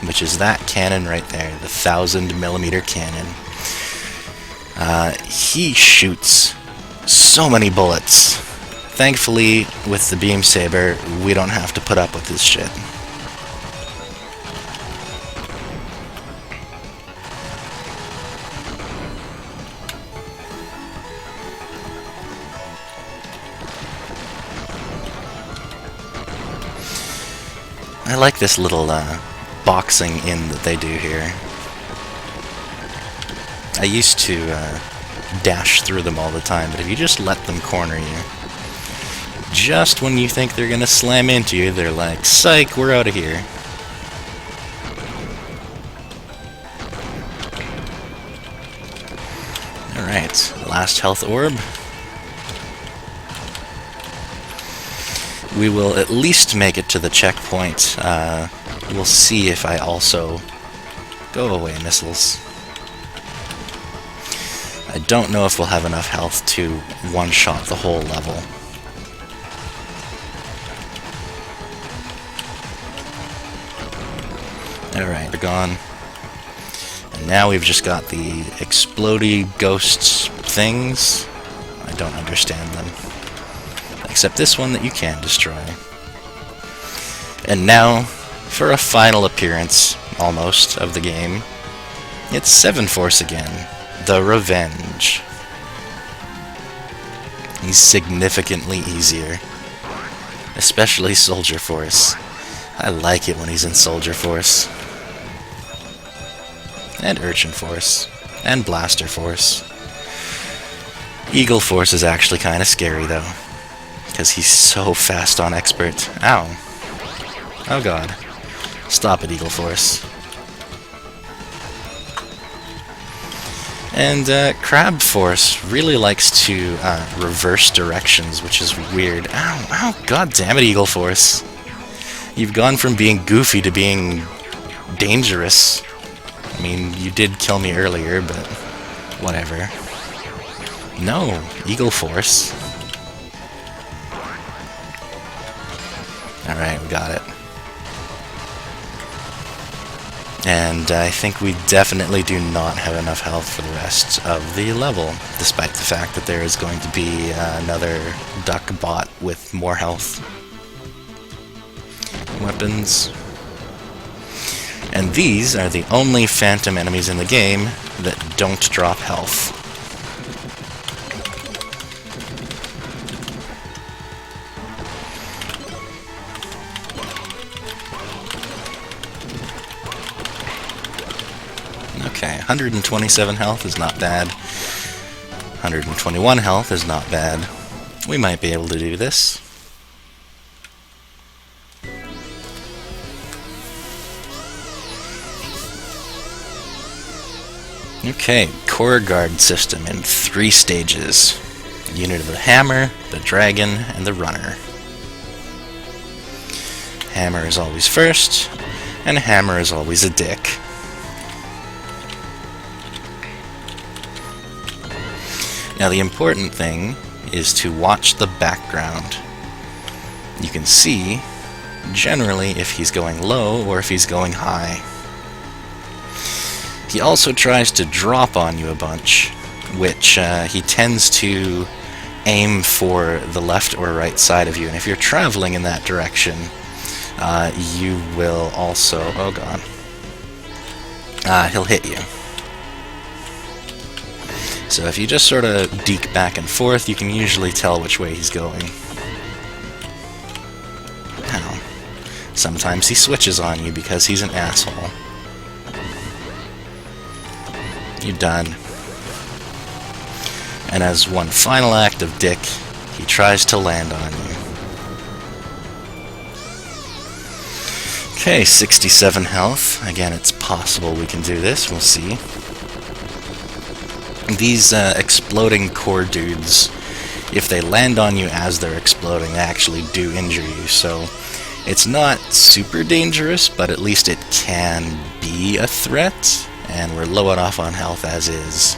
which is that cannon right there, the 1000mm cannon. He shoots so many bullets. Thankfully, with the Beamsaber, we don't have to put up with this shit. I like this little boxing in that they do here. I used to dash through them all the time, but if you just let them corner you, just when you think they're gonna slam into you, they're like, psych, we're out of here. Alright, last health orb. We will at least make it to the checkpoint. We'll see if I also... Go away, missiles. I don't know if we'll have enough health to one-shot the whole level. Alright, they're gone. And now we've just got the explodey ghosts things. I don't understand them. Except this one that you can destroy. And now, for a final appearance, almost, of the game, it's 7 Force again. The Revenge. He's significantly easier. Especially Soldier Force. I like it when he's in Soldier Force. And Urchin Force. And Blaster Force. Eagle Force is actually kind of scary, though. Because he's so fast on Expert. Ow. Oh god. Stop it, Eagle Force. And Crab Force really likes to reverse directions, which is weird. Ow, ow, god damn it, Eagle Force. You've gone from being goofy to being dangerous. I mean, you did kill me earlier, but whatever. No, Eagle Force. Alright, we got it. And I think we definitely do not have enough health for the rest of the level, despite the fact that there is going to be another duck bot with more health. Weapons. And these are the only phantom enemies in the game that don't drop health. Okay, 127 health is not bad. 121 health is not bad. We might be able to do this. Okay, Core Guard system in 3 stages. Unit of the Hammer, the Dragon, and the Runner. Hammer is always first, and Hammer is always a dick. Now the important thing is to watch the background. You can see, generally, if he's going low or if he's going high. He also tries to drop on you a bunch, which he tends to aim for the left or right side of you, and if you're traveling in that direction, you will also... oh god. He'll hit you. So if you just sort of deke back and forth, you can usually tell which way he's going. Now, sometimes he switches on you because he's an asshole. You're done. And as one final act of dick, he tries to land on you. Okay, 67 health. Again, it's possible we can do this. We'll see. These exploding core dudes, if they land on you as they're exploding, they actually do injure you, so it's not super dangerous, but at least it can be a threat, and we're low enough on health as is.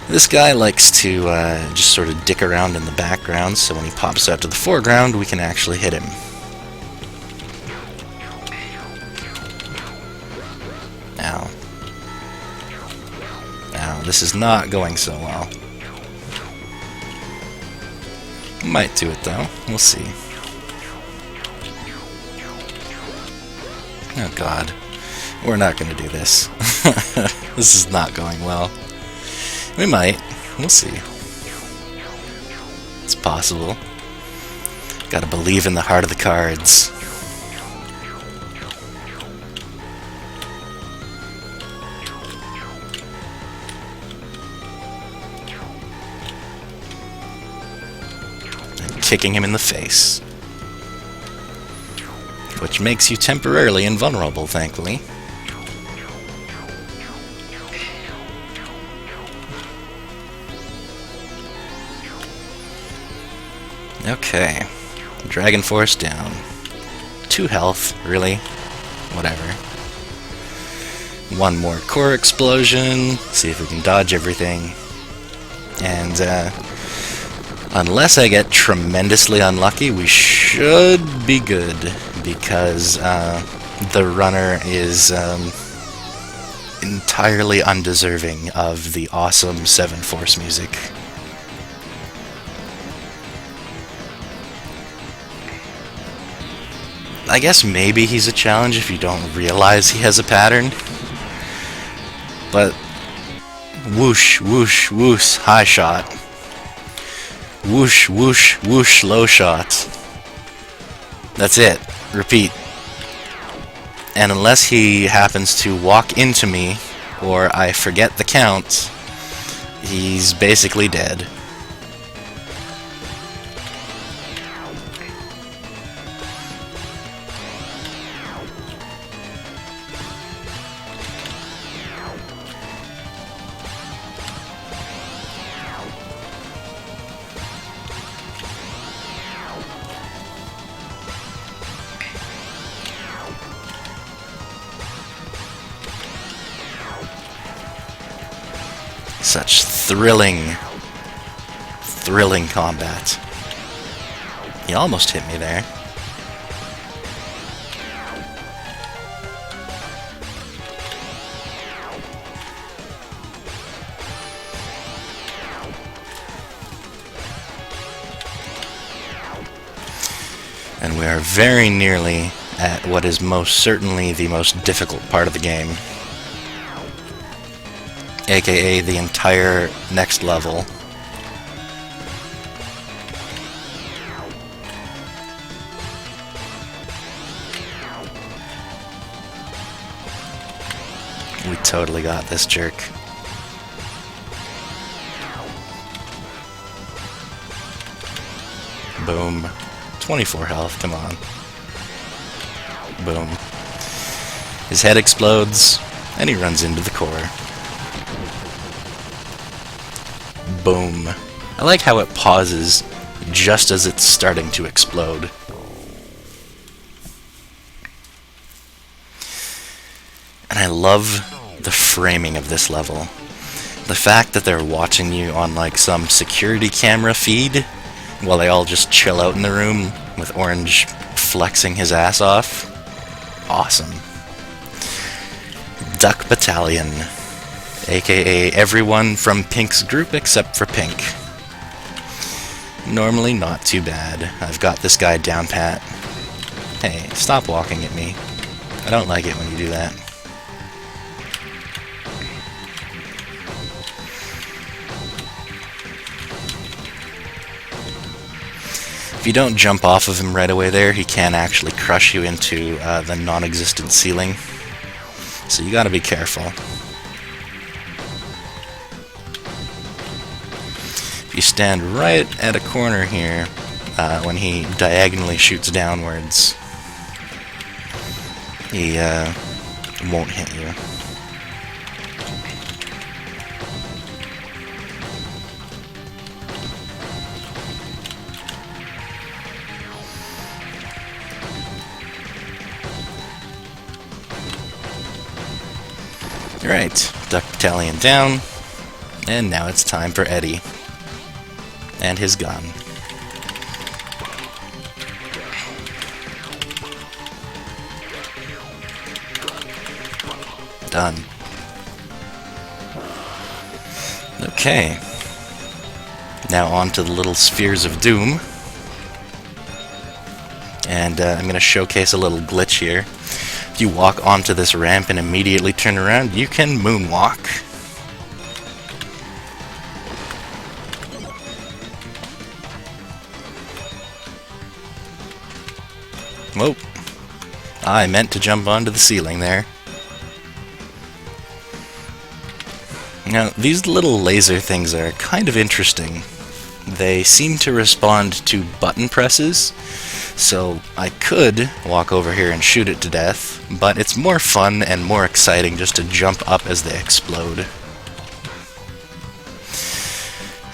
This guy likes to just sort of dick around in the background, so when he pops out to the foreground, we can actually hit him. Ow. Ow, this is not going so well. Might do it though, we'll see. Oh god, we're not gonna do this. This is not going well. We might, we'll see. It's possible. Gotta believe in the heart of the cards. Kicking him in the face, which makes you temporarily invulnerable, thankfully. Okay, Dragon Force down. 2 health, really? Whatever. 1 more core explosion, see if we can dodge everything. And, unless I get tremendously unlucky, we should be good, because the runner is entirely undeserving of the awesome 7 Force music. I guess maybe he's a challenge if you don't realize he has a pattern, but whoosh, whoosh, whoosh, high shot. Whoosh, whoosh, whoosh, low shot. That's it. Repeat. And unless he happens to walk into me, or I forget the count, he's basically dead. Such thrilling combat. He almost hit me there. And we are very nearly at what is most certainly the most difficult part of the game, aka the entire next level. We totally got this jerk. Boom. 24 health, come on. Boom. His head explodes, and he runs into the core. Boom. I like how it pauses just as it's starting to explode. And I love the framing of this level. The fact that they're watching you on like some security camera feed while they all just chill out in the room with Orange flexing his ass off. Awesome. Duck Battalion, aka everyone from Pink's group except for Pink. Normally not too bad. I've got this guy down pat. Hey, stop walking at me. I don't like it when you do that. If you don't jump off of him right away there, he can actually crush you into the non-existent ceiling. So you gotta be careful. If you stand right at a corner here, when he diagonally shoots downwards, he won't hit you. Right, Duck Battalion down, and now it's time for Eddie and his gun. Done. Okay. Now on to the little spheres of doom. And I'm going to showcase a little glitch here. If you walk onto this ramp and immediately turn around, you can moonwalk. Whoa. I meant to jump onto the ceiling there. Now, these little laser things are kind of interesting. They seem to respond to button presses, so I could walk over here and shoot it to death, but it's more fun and more exciting just to jump up as they explode.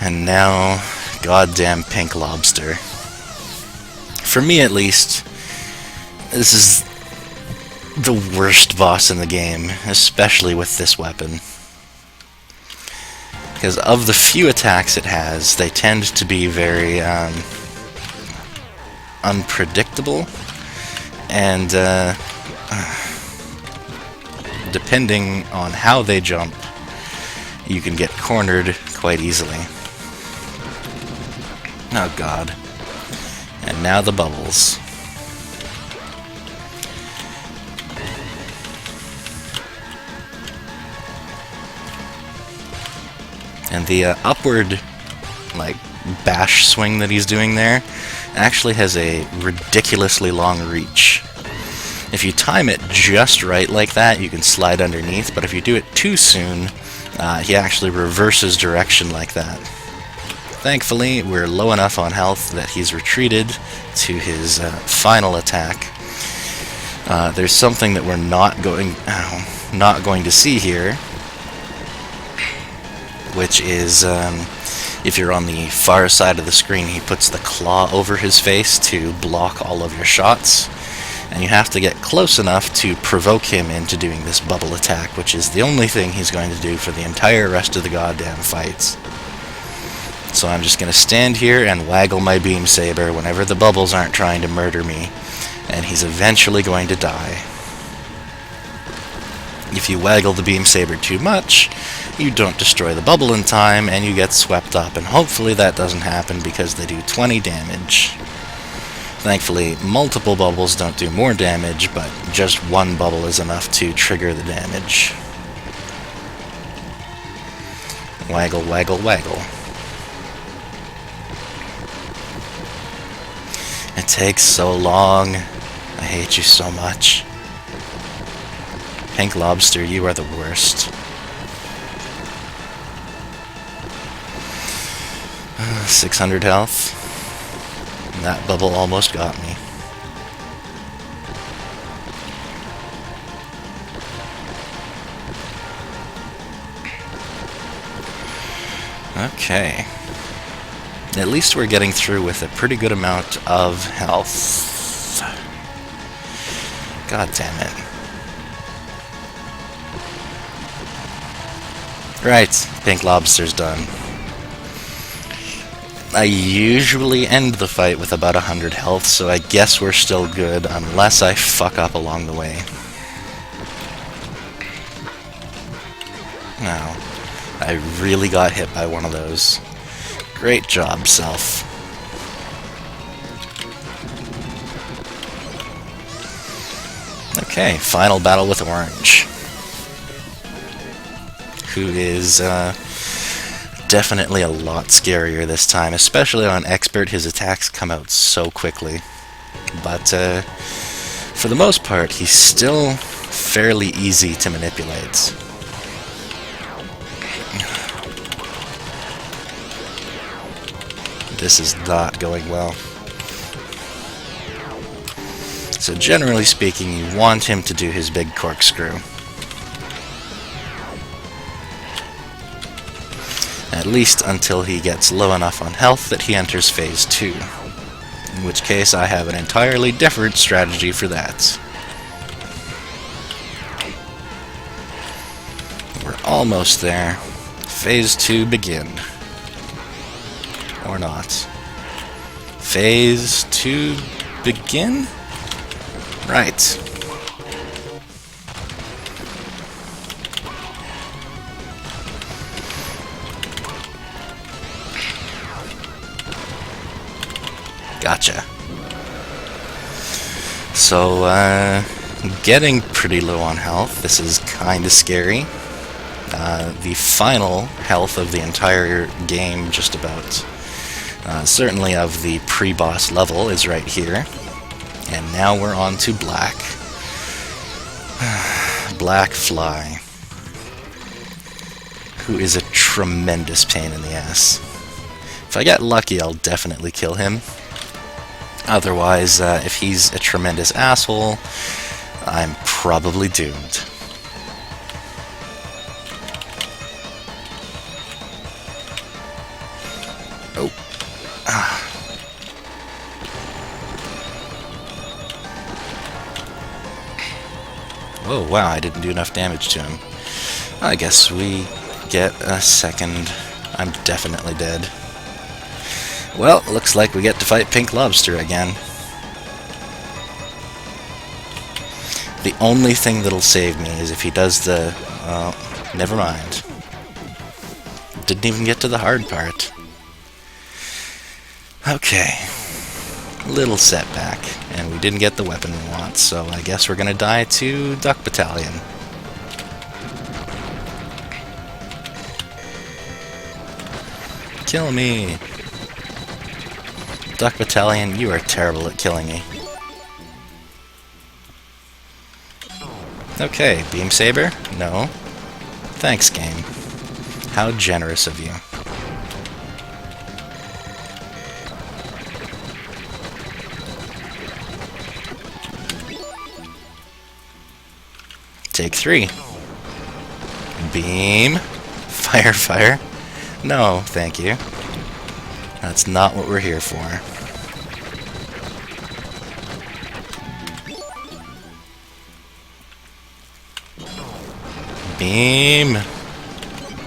And now, goddamn pink lobster. For me at least, this is the worst boss in the game, especially with this weapon. Because of the few attacks it has, they tend to be very unpredictable, and depending on how they jump, you can get cornered quite easily. Oh god. And now the bubbles. And the upward, like, bash swing that he's doing there actually has a ridiculously long reach. If you time it just right like that, you can slide underneath, but if you do it too soon, he actually reverses direction like that. Thankfully, we're low enough on health that he's retreated to his final attack. There's something that we're not going to see here, which is, if you're on the far side of the screen, he puts the claw over his face to block all of your shots, and you have to get close enough to provoke him into doing this bubble attack, which is the only thing he's going to do for the entire rest of the goddamn fights. So I'm just going to stand here and waggle my Beamsaber whenever the bubbles aren't trying to murder me, and he's eventually going to die. If you waggle the Beamsaber too much, you don't destroy the bubble in time, and you get swept up, and hopefully that doesn't happen because they do 20 damage. Thankfully, multiple bubbles don't do more damage, but just one bubble is enough to trigger the damage. Waggle, waggle, waggle. It takes so long. I hate you so much. Pink Lobster, you are the worst. 600 health. And that bubble almost got me. Okay. At least we're getting through with a pretty good amount of health. God damn it. Right, Pink Lobster's done. I usually end the fight with about 100 health, so I guess we're still good, unless I fuck up along the way. Wow. I really got hit by one of those. Great job, Self. Okay, final battle with Orange, who is definitely a lot scarier this time, especially on Expert. His attacks come out so quickly. But for the most part, he's still fairly easy to manipulate. This is not going well. So generally speaking, you want him to do his big corkscrew. At least until he gets low enough on health that he enters phase 2. In which case I have an entirely different strategy for that. We're almost there. Phase 2 begin. Or not. Phase 2 begin? Right. Gotcha. So, getting pretty low on health. This is kinda scary. The final health of the entire game, just about, certainly of the pre-boss level, is right here. And now we're on to Black. Black Fly. Who is a tremendous pain in the ass. If I get lucky, I'll definitely kill him. Otherwise, if he's a tremendous asshole, I'm probably doomed. Oh. Oh, wow, I didn't do enough damage to him. I guess we get a second. I'm definitely dead. Well, looks like we get to fight Pink Lobster again. The only thing that'll save me is if he does the... well, never mind. Didn't even get to the hard part. Okay. Little setback. And we didn't get the weapon we want, so I guess we're gonna die to Duck Battalion. Kill me! Duck Battalion, you are terrible at killing me. Okay, Beamsaber? No. Thanks, game. How generous of you. Take 3. Beam. Fire, fire. No, thank you. That's not what we're here for. Beam.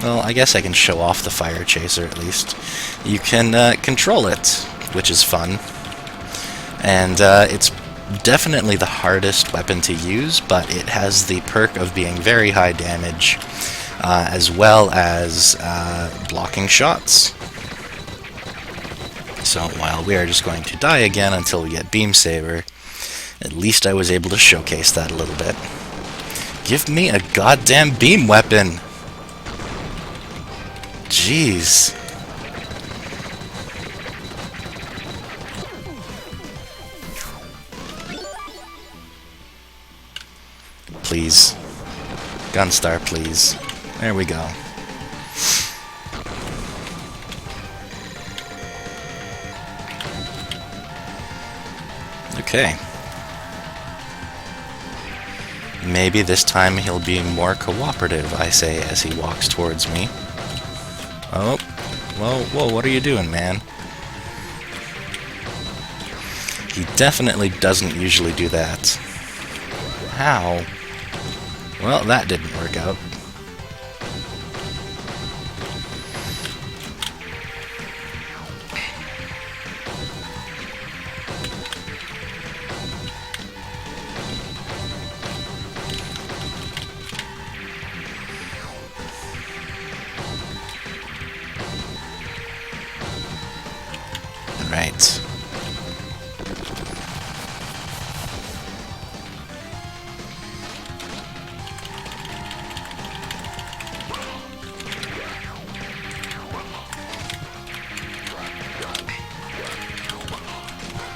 Well, I guess I can show off the fire chaser at least. You can control it, which is fun. And it's definitely the hardest weapon to use, but it has the perk of being very high damage, as well as blocking shots. So while we are just going to die again until we get Beamsaber, at least I was able to showcase that a little bit. Give me a goddamn beam weapon! Jeez. Please. Gunstar, please. There we go. Okay. Maybe this time he'll be more cooperative, I say as he walks towards me. Oh. Whoa, what are you doing, man? He definitely doesn't usually do that. How? Well, that didn't work out. Right.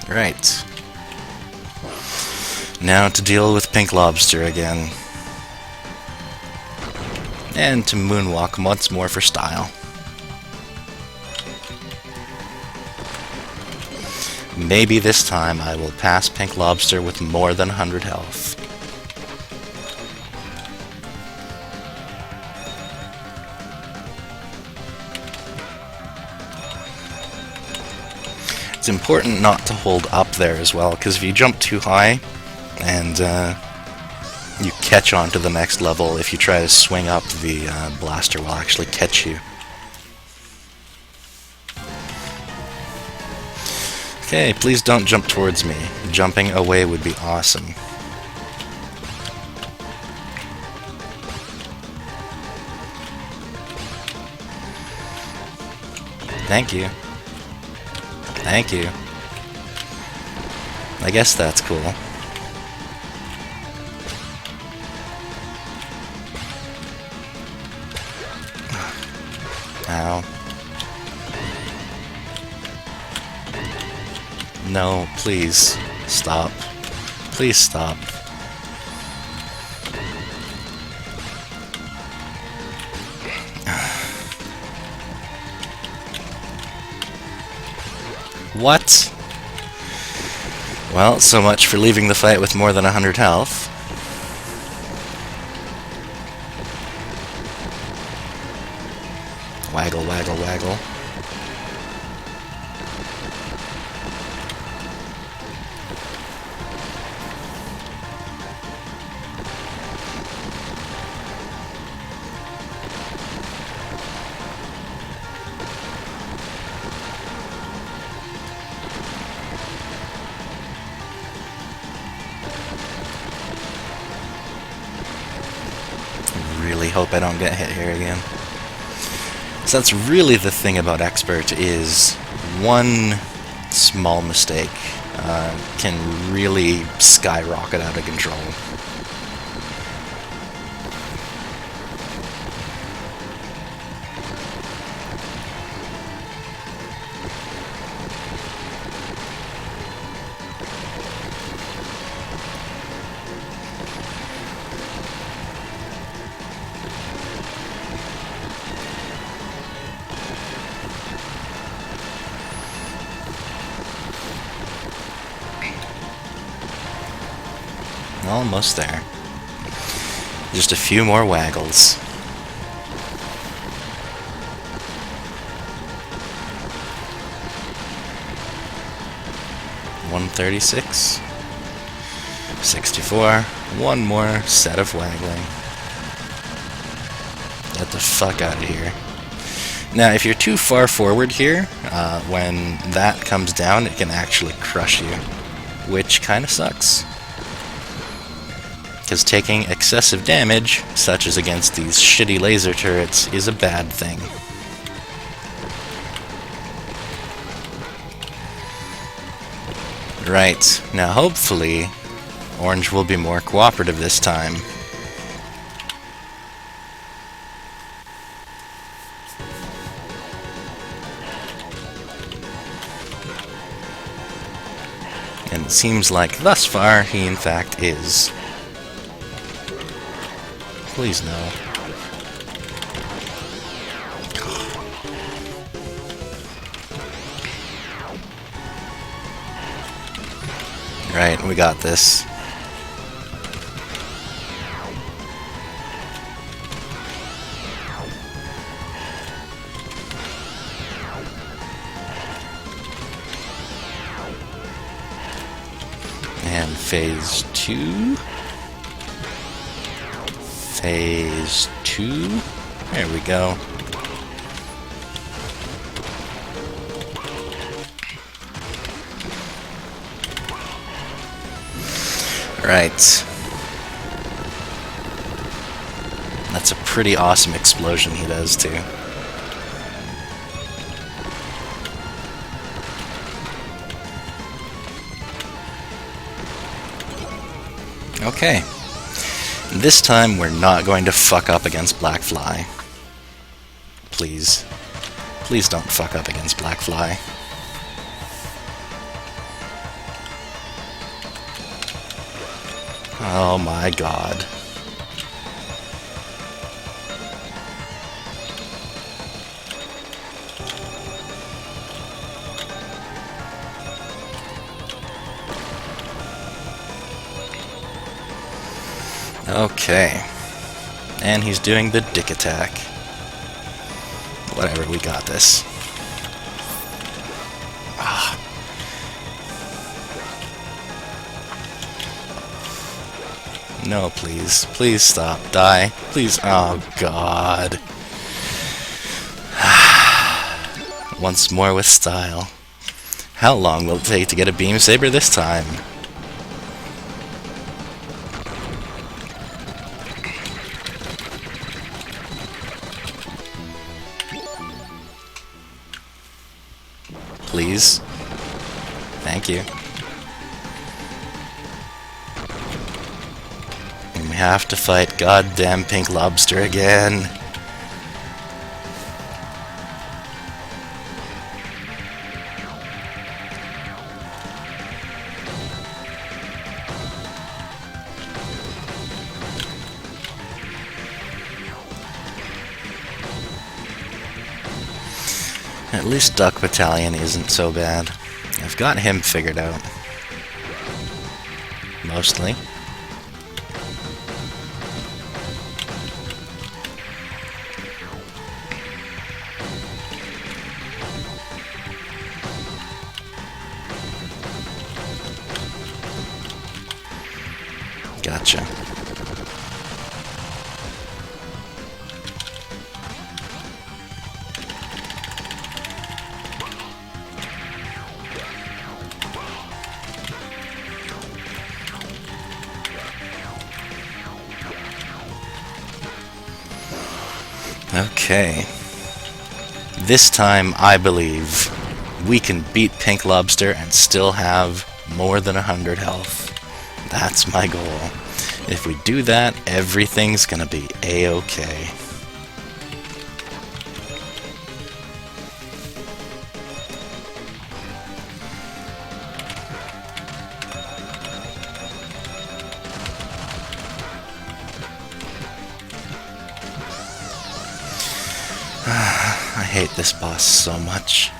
Right. Now to deal with Pink Lobster again. And to moonwalk once more for style. Maybe this time I will pass Pink Lobster with more than 100 health. It's important not to hold up there as well, because if you jump too high and you catch on to the next level, if you try to swing up, the blaster will actually catch you. Okay, please don't jump towards me. Jumping away would be awesome. Thank you. Thank you. I guess that's cool. Ow. No, please. Stop. Please stop. What? Well, so much for leaving the fight with more than 100 health. Waggle, waggle, waggle. Really hope I don't get hit here again. So that's really the thing about Expert, is one small mistake can really skyrocket out of control. Almost there. Just a few more waggles. $136. 64. One more set of waggling. Get the fuck out of here. Now, if you're too far forward here, when that comes down, it can actually crush you, which kind of sucks. Because taking excessive damage, such as against these shitty laser turrets, is a bad thing. Right, now hopefully, Orange will be more cooperative this time. And it seems like thus far he in fact is. Please no. Right, we got this. And phase 2. Phase 2. There we go. Right. That's a pretty awesome explosion he does too. Okay. This time we're not going to fuck up against Black Fly. Please. Please don't fuck up against Black Fly. Oh my god. Okay. And he's doing the dick attack. Whatever, we got this. Ah. No, please. Please stop. Die. Please. Oh, God. Once more with style. How long will it take to get a Beamsaber this time? Please. Thank you. And we have to fight goddamn Pink Lobster again. At least Duck Battalion isn't so bad. I've got him figured out. Mostly. Gotcha. Okay. This time, I believe, we can beat Pink Lobster and still have more than 100 health. That's my goal. If we do that, everything's gonna be A-okay. I hate this boss so much.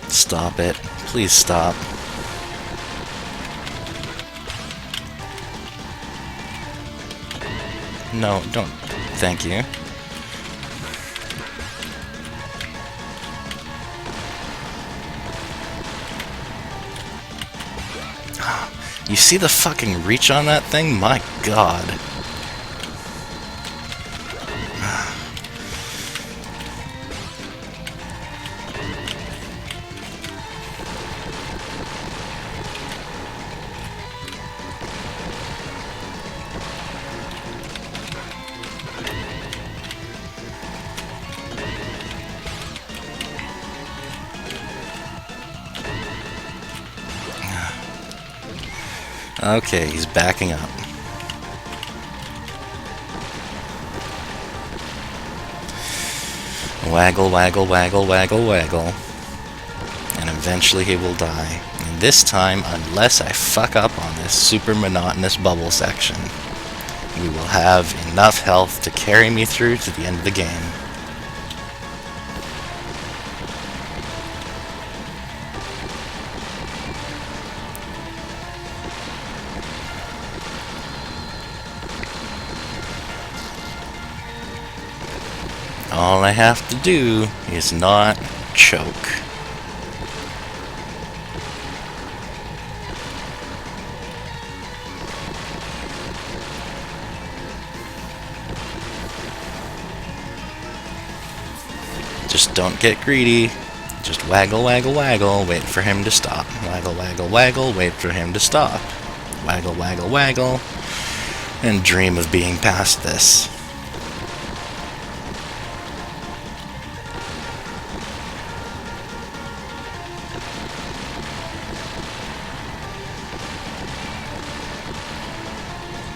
Stop it. Please stop. No, don't. Thank you. You see the fucking reach on that thing? My God. Okay, he's backing up. Waggle, waggle, waggle, waggle, waggle. And eventually he will die. And this time, unless I fuck up on this super monotonous bubble section, we will have enough health to carry me through to the end of the game. All I have to do is not choke. Just don't get greedy. Just waggle, waggle, waggle, wait for him to stop. Waggle, waggle, waggle, wait for him to stop. Waggle, waggle, waggle, and dream of being past this.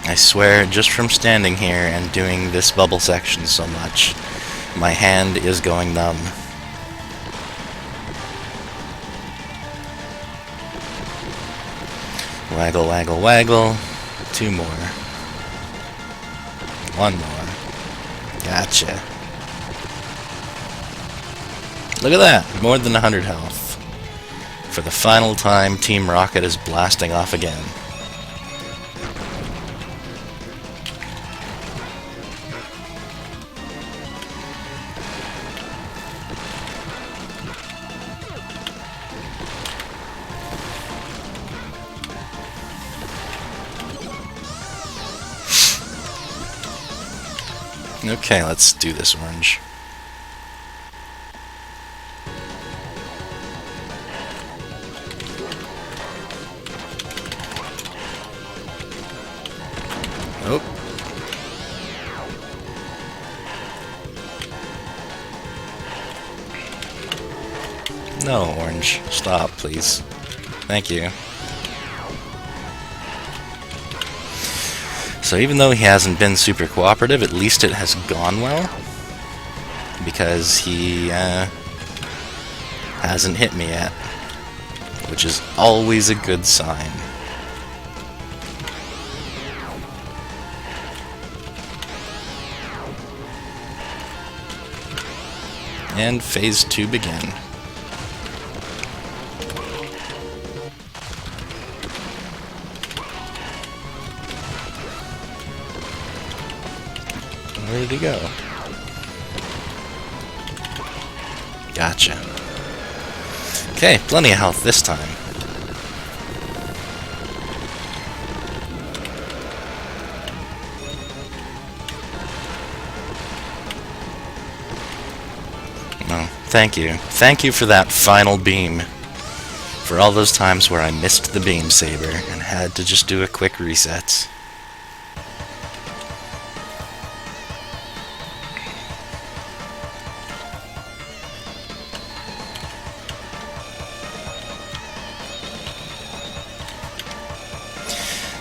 I swear, just from standing here and doing this bubble section so much, my hand is going numb. Waggle, waggle, waggle. 2 more. 1 more. Gotcha. Look at that! More than 100 health. For the final time, Team Rocket is blasting off again. Okay, let's do this orange. Oh. No, orange. Stop, please. Thank you. So even though he hasn't been super cooperative, at least it has gone well. Because he hasn't hit me yet. Which is always a good sign. And phase 2 begin. Where did he go? Gotcha. Okay, plenty of health this time. Oh, thank you. Thank you for that final beam. For all those times where I missed the Beamsaber and had to just do a quick reset.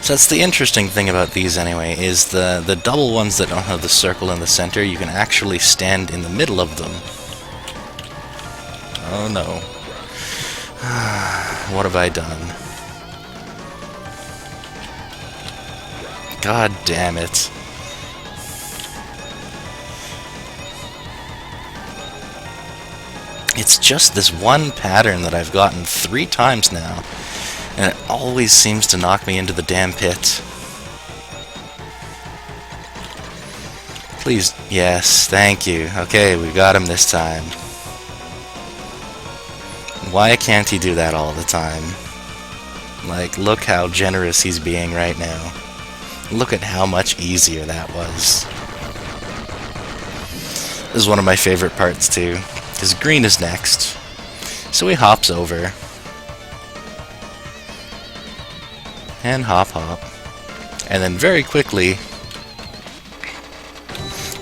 So that's the interesting thing about these anyway, is the double ones that don't have the circle in the center, you can actually stand in the middle of them. Oh no. What have I done? God damn it. It's just this one pattern that I've gotten 3 times now. And it always seems to knock me into the damn pit. Please, yes, thank you. Okay, we got him this time. Why can't he do that all the time? Like, look how generous he's being right now. Look at how much easier that was. This is one of my favorite parts too, because green is next. So he hops over. And hop hop. And then very quickly,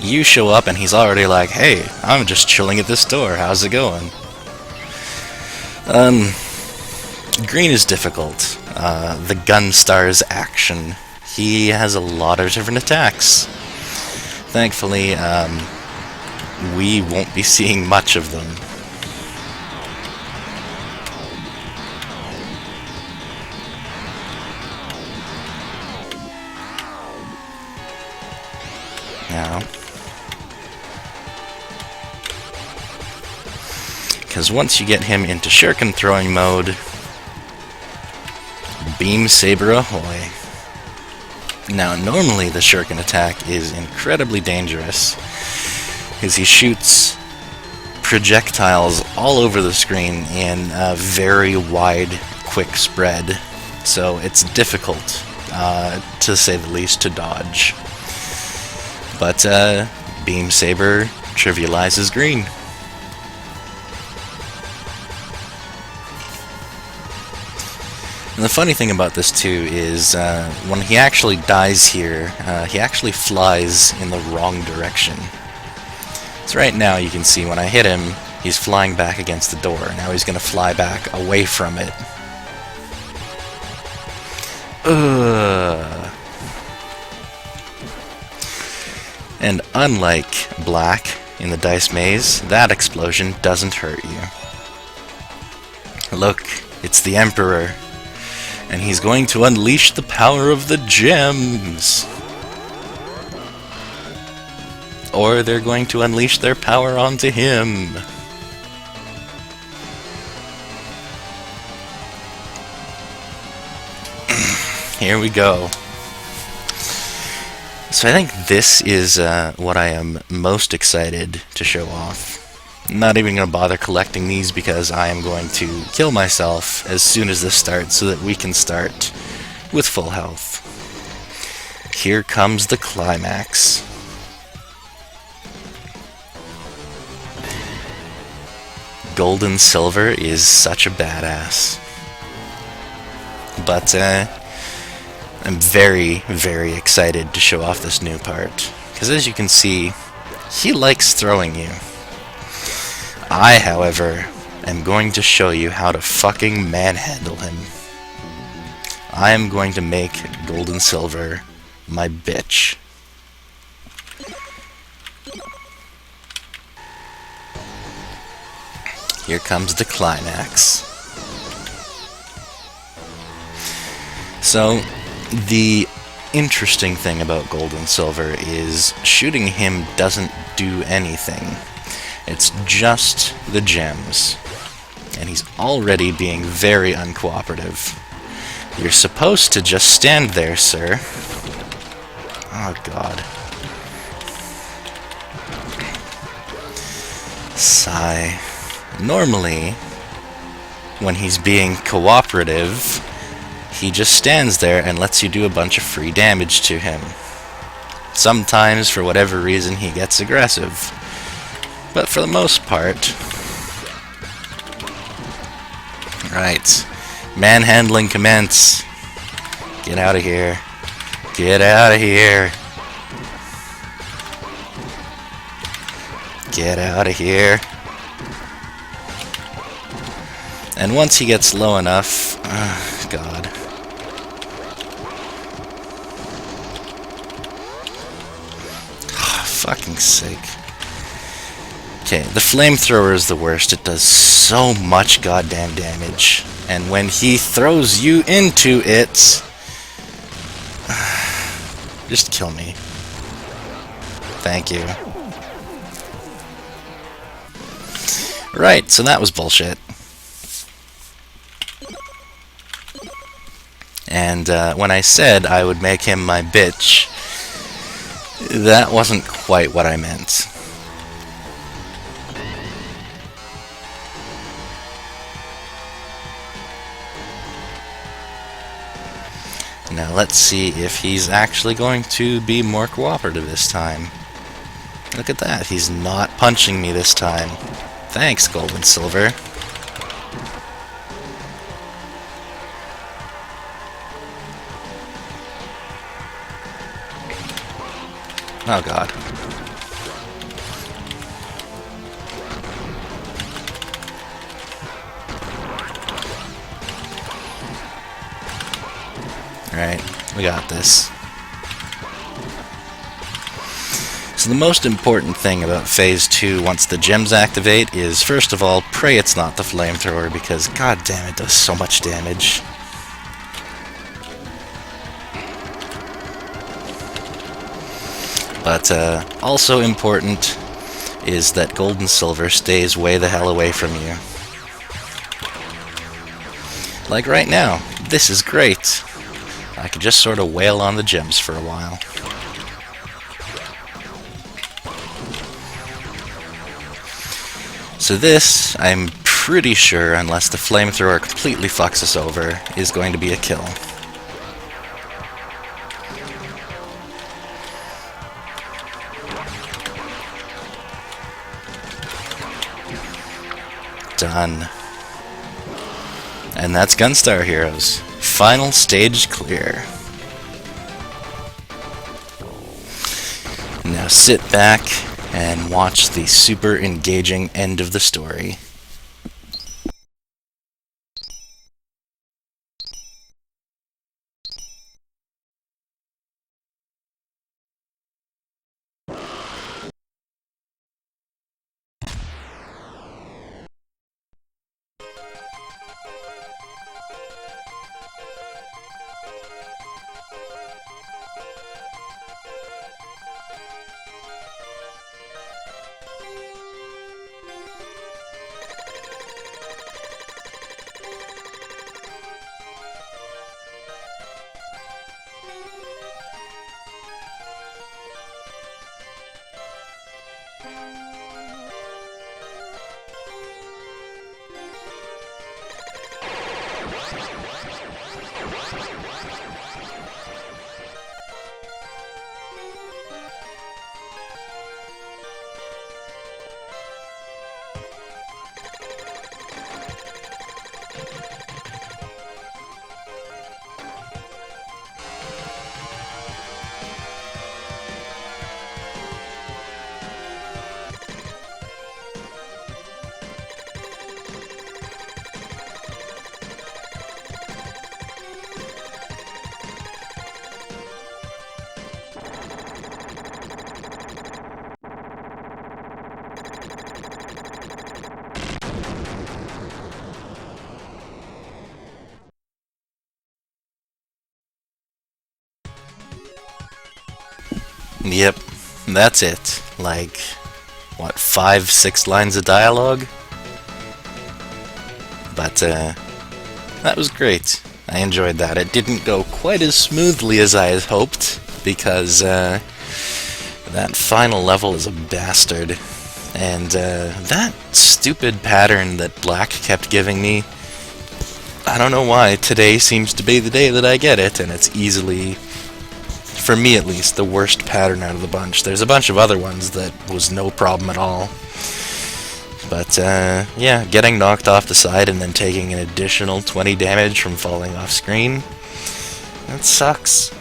you show up and he's already like, hey, I'm just chilling at this door, how's it going? Green is difficult. The Gunstar's action. He has a lot of different attacks. Thankfully, we won't be seeing much of them. Now, because once you get him into shuriken throwing mode, Beamsaber ahoy. Now, normally the shuriken attack is incredibly dangerous, because he shoots projectiles all over the screen in a very wide, quick spread, so it's difficult, to say the least, to dodge. But Beamsaber trivializes green. And the funny thing about this too is when he actually dies here, he actually flies in the wrong direction. So right now you can see when I hit him, he's flying back against the door. Now he's going to fly back away from it. Ugh. And unlike black in the dice maze, that explosion doesn't hurt you. Look, it's the Emperor. And he's going to unleash the power of the gems. Or they're going to unleash their power onto him. Here we go. So I think this is what I am most excited to show off. I'm not even going to bother collecting these because I am going to kill myself as soon as this starts so that we can start with full health. Here comes the climax. Gold and Silver is such a badass. But I'm very, very excited to show off this new part. Because as you can see, he likes throwing you. I, however, am going to show you how to fucking manhandle him. I am going to make Gold and Silver my bitch. Here comes the climax. So, the interesting thing about Gold and Silver is shooting him doesn't do anything. It's just the gems. And he's already being very uncooperative. You're supposed to just stand there, sir. Oh, God. Sigh. Normally, when he's being cooperative, he just stands there and lets you do a bunch of free damage to him. Sometimes, for whatever reason, he gets aggressive. But for the most part... Right. Manhandling commence. Get out of here. Get out of here. Get out of here. And once he gets low enough... God. Fucking sake. Okay, the flamethrower is the worst. It does so much goddamn damage. And when he throws you into it... just kill me. Thank you. Right, so that was bullshit. And when I said I would make him my bitch, that wasn't quite what I meant. Now let's see if he's actually going to be more cooperative this time. Look at that, he's not punching me this time. Thanks, Gold and Silver. Oh, God. Alright, we got this. So the most important thing about Phase 2 once the gems activate is, first of all, pray it's not the flamethrower because, god damn, it does so much damage. But also important is that Gold and Silver stays way the hell away from you. Like right now, this is great. I could just sort of wail on the gems for a while. So this, I'm pretty sure, unless the flamethrower completely fucks us over, is going to be a kill. Done. And that's Gunstar Heroes. Final stage clear. Now sit back and watch the super engaging end of the story. Yep, that's it. Like, what, 5, 6 lines of dialogue? But, that was great. I enjoyed that. It didn't go quite as smoothly as I had hoped, because, that final level is a bastard. And, that stupid pattern that Black kept giving me, I don't know why, today seems to be the day that I get it, and it's easily, for me at least, the worst pattern out of the bunch. There's a bunch of other ones that was no problem at all. But, yeah, getting knocked off the side and then taking an additional 20 damage from falling off screen, that sucks.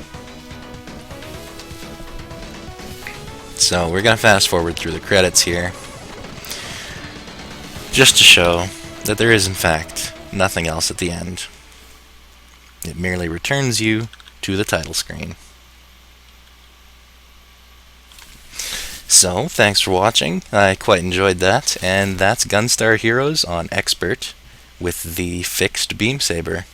So, we're gonna fast forward through the credits here, just to show that there is, in fact, nothing else at the end. It merely returns you to the title screen. So, thanks for watching. I quite enjoyed that, and that's Gunstar Heroes on Expert with the fixed Beamsaber.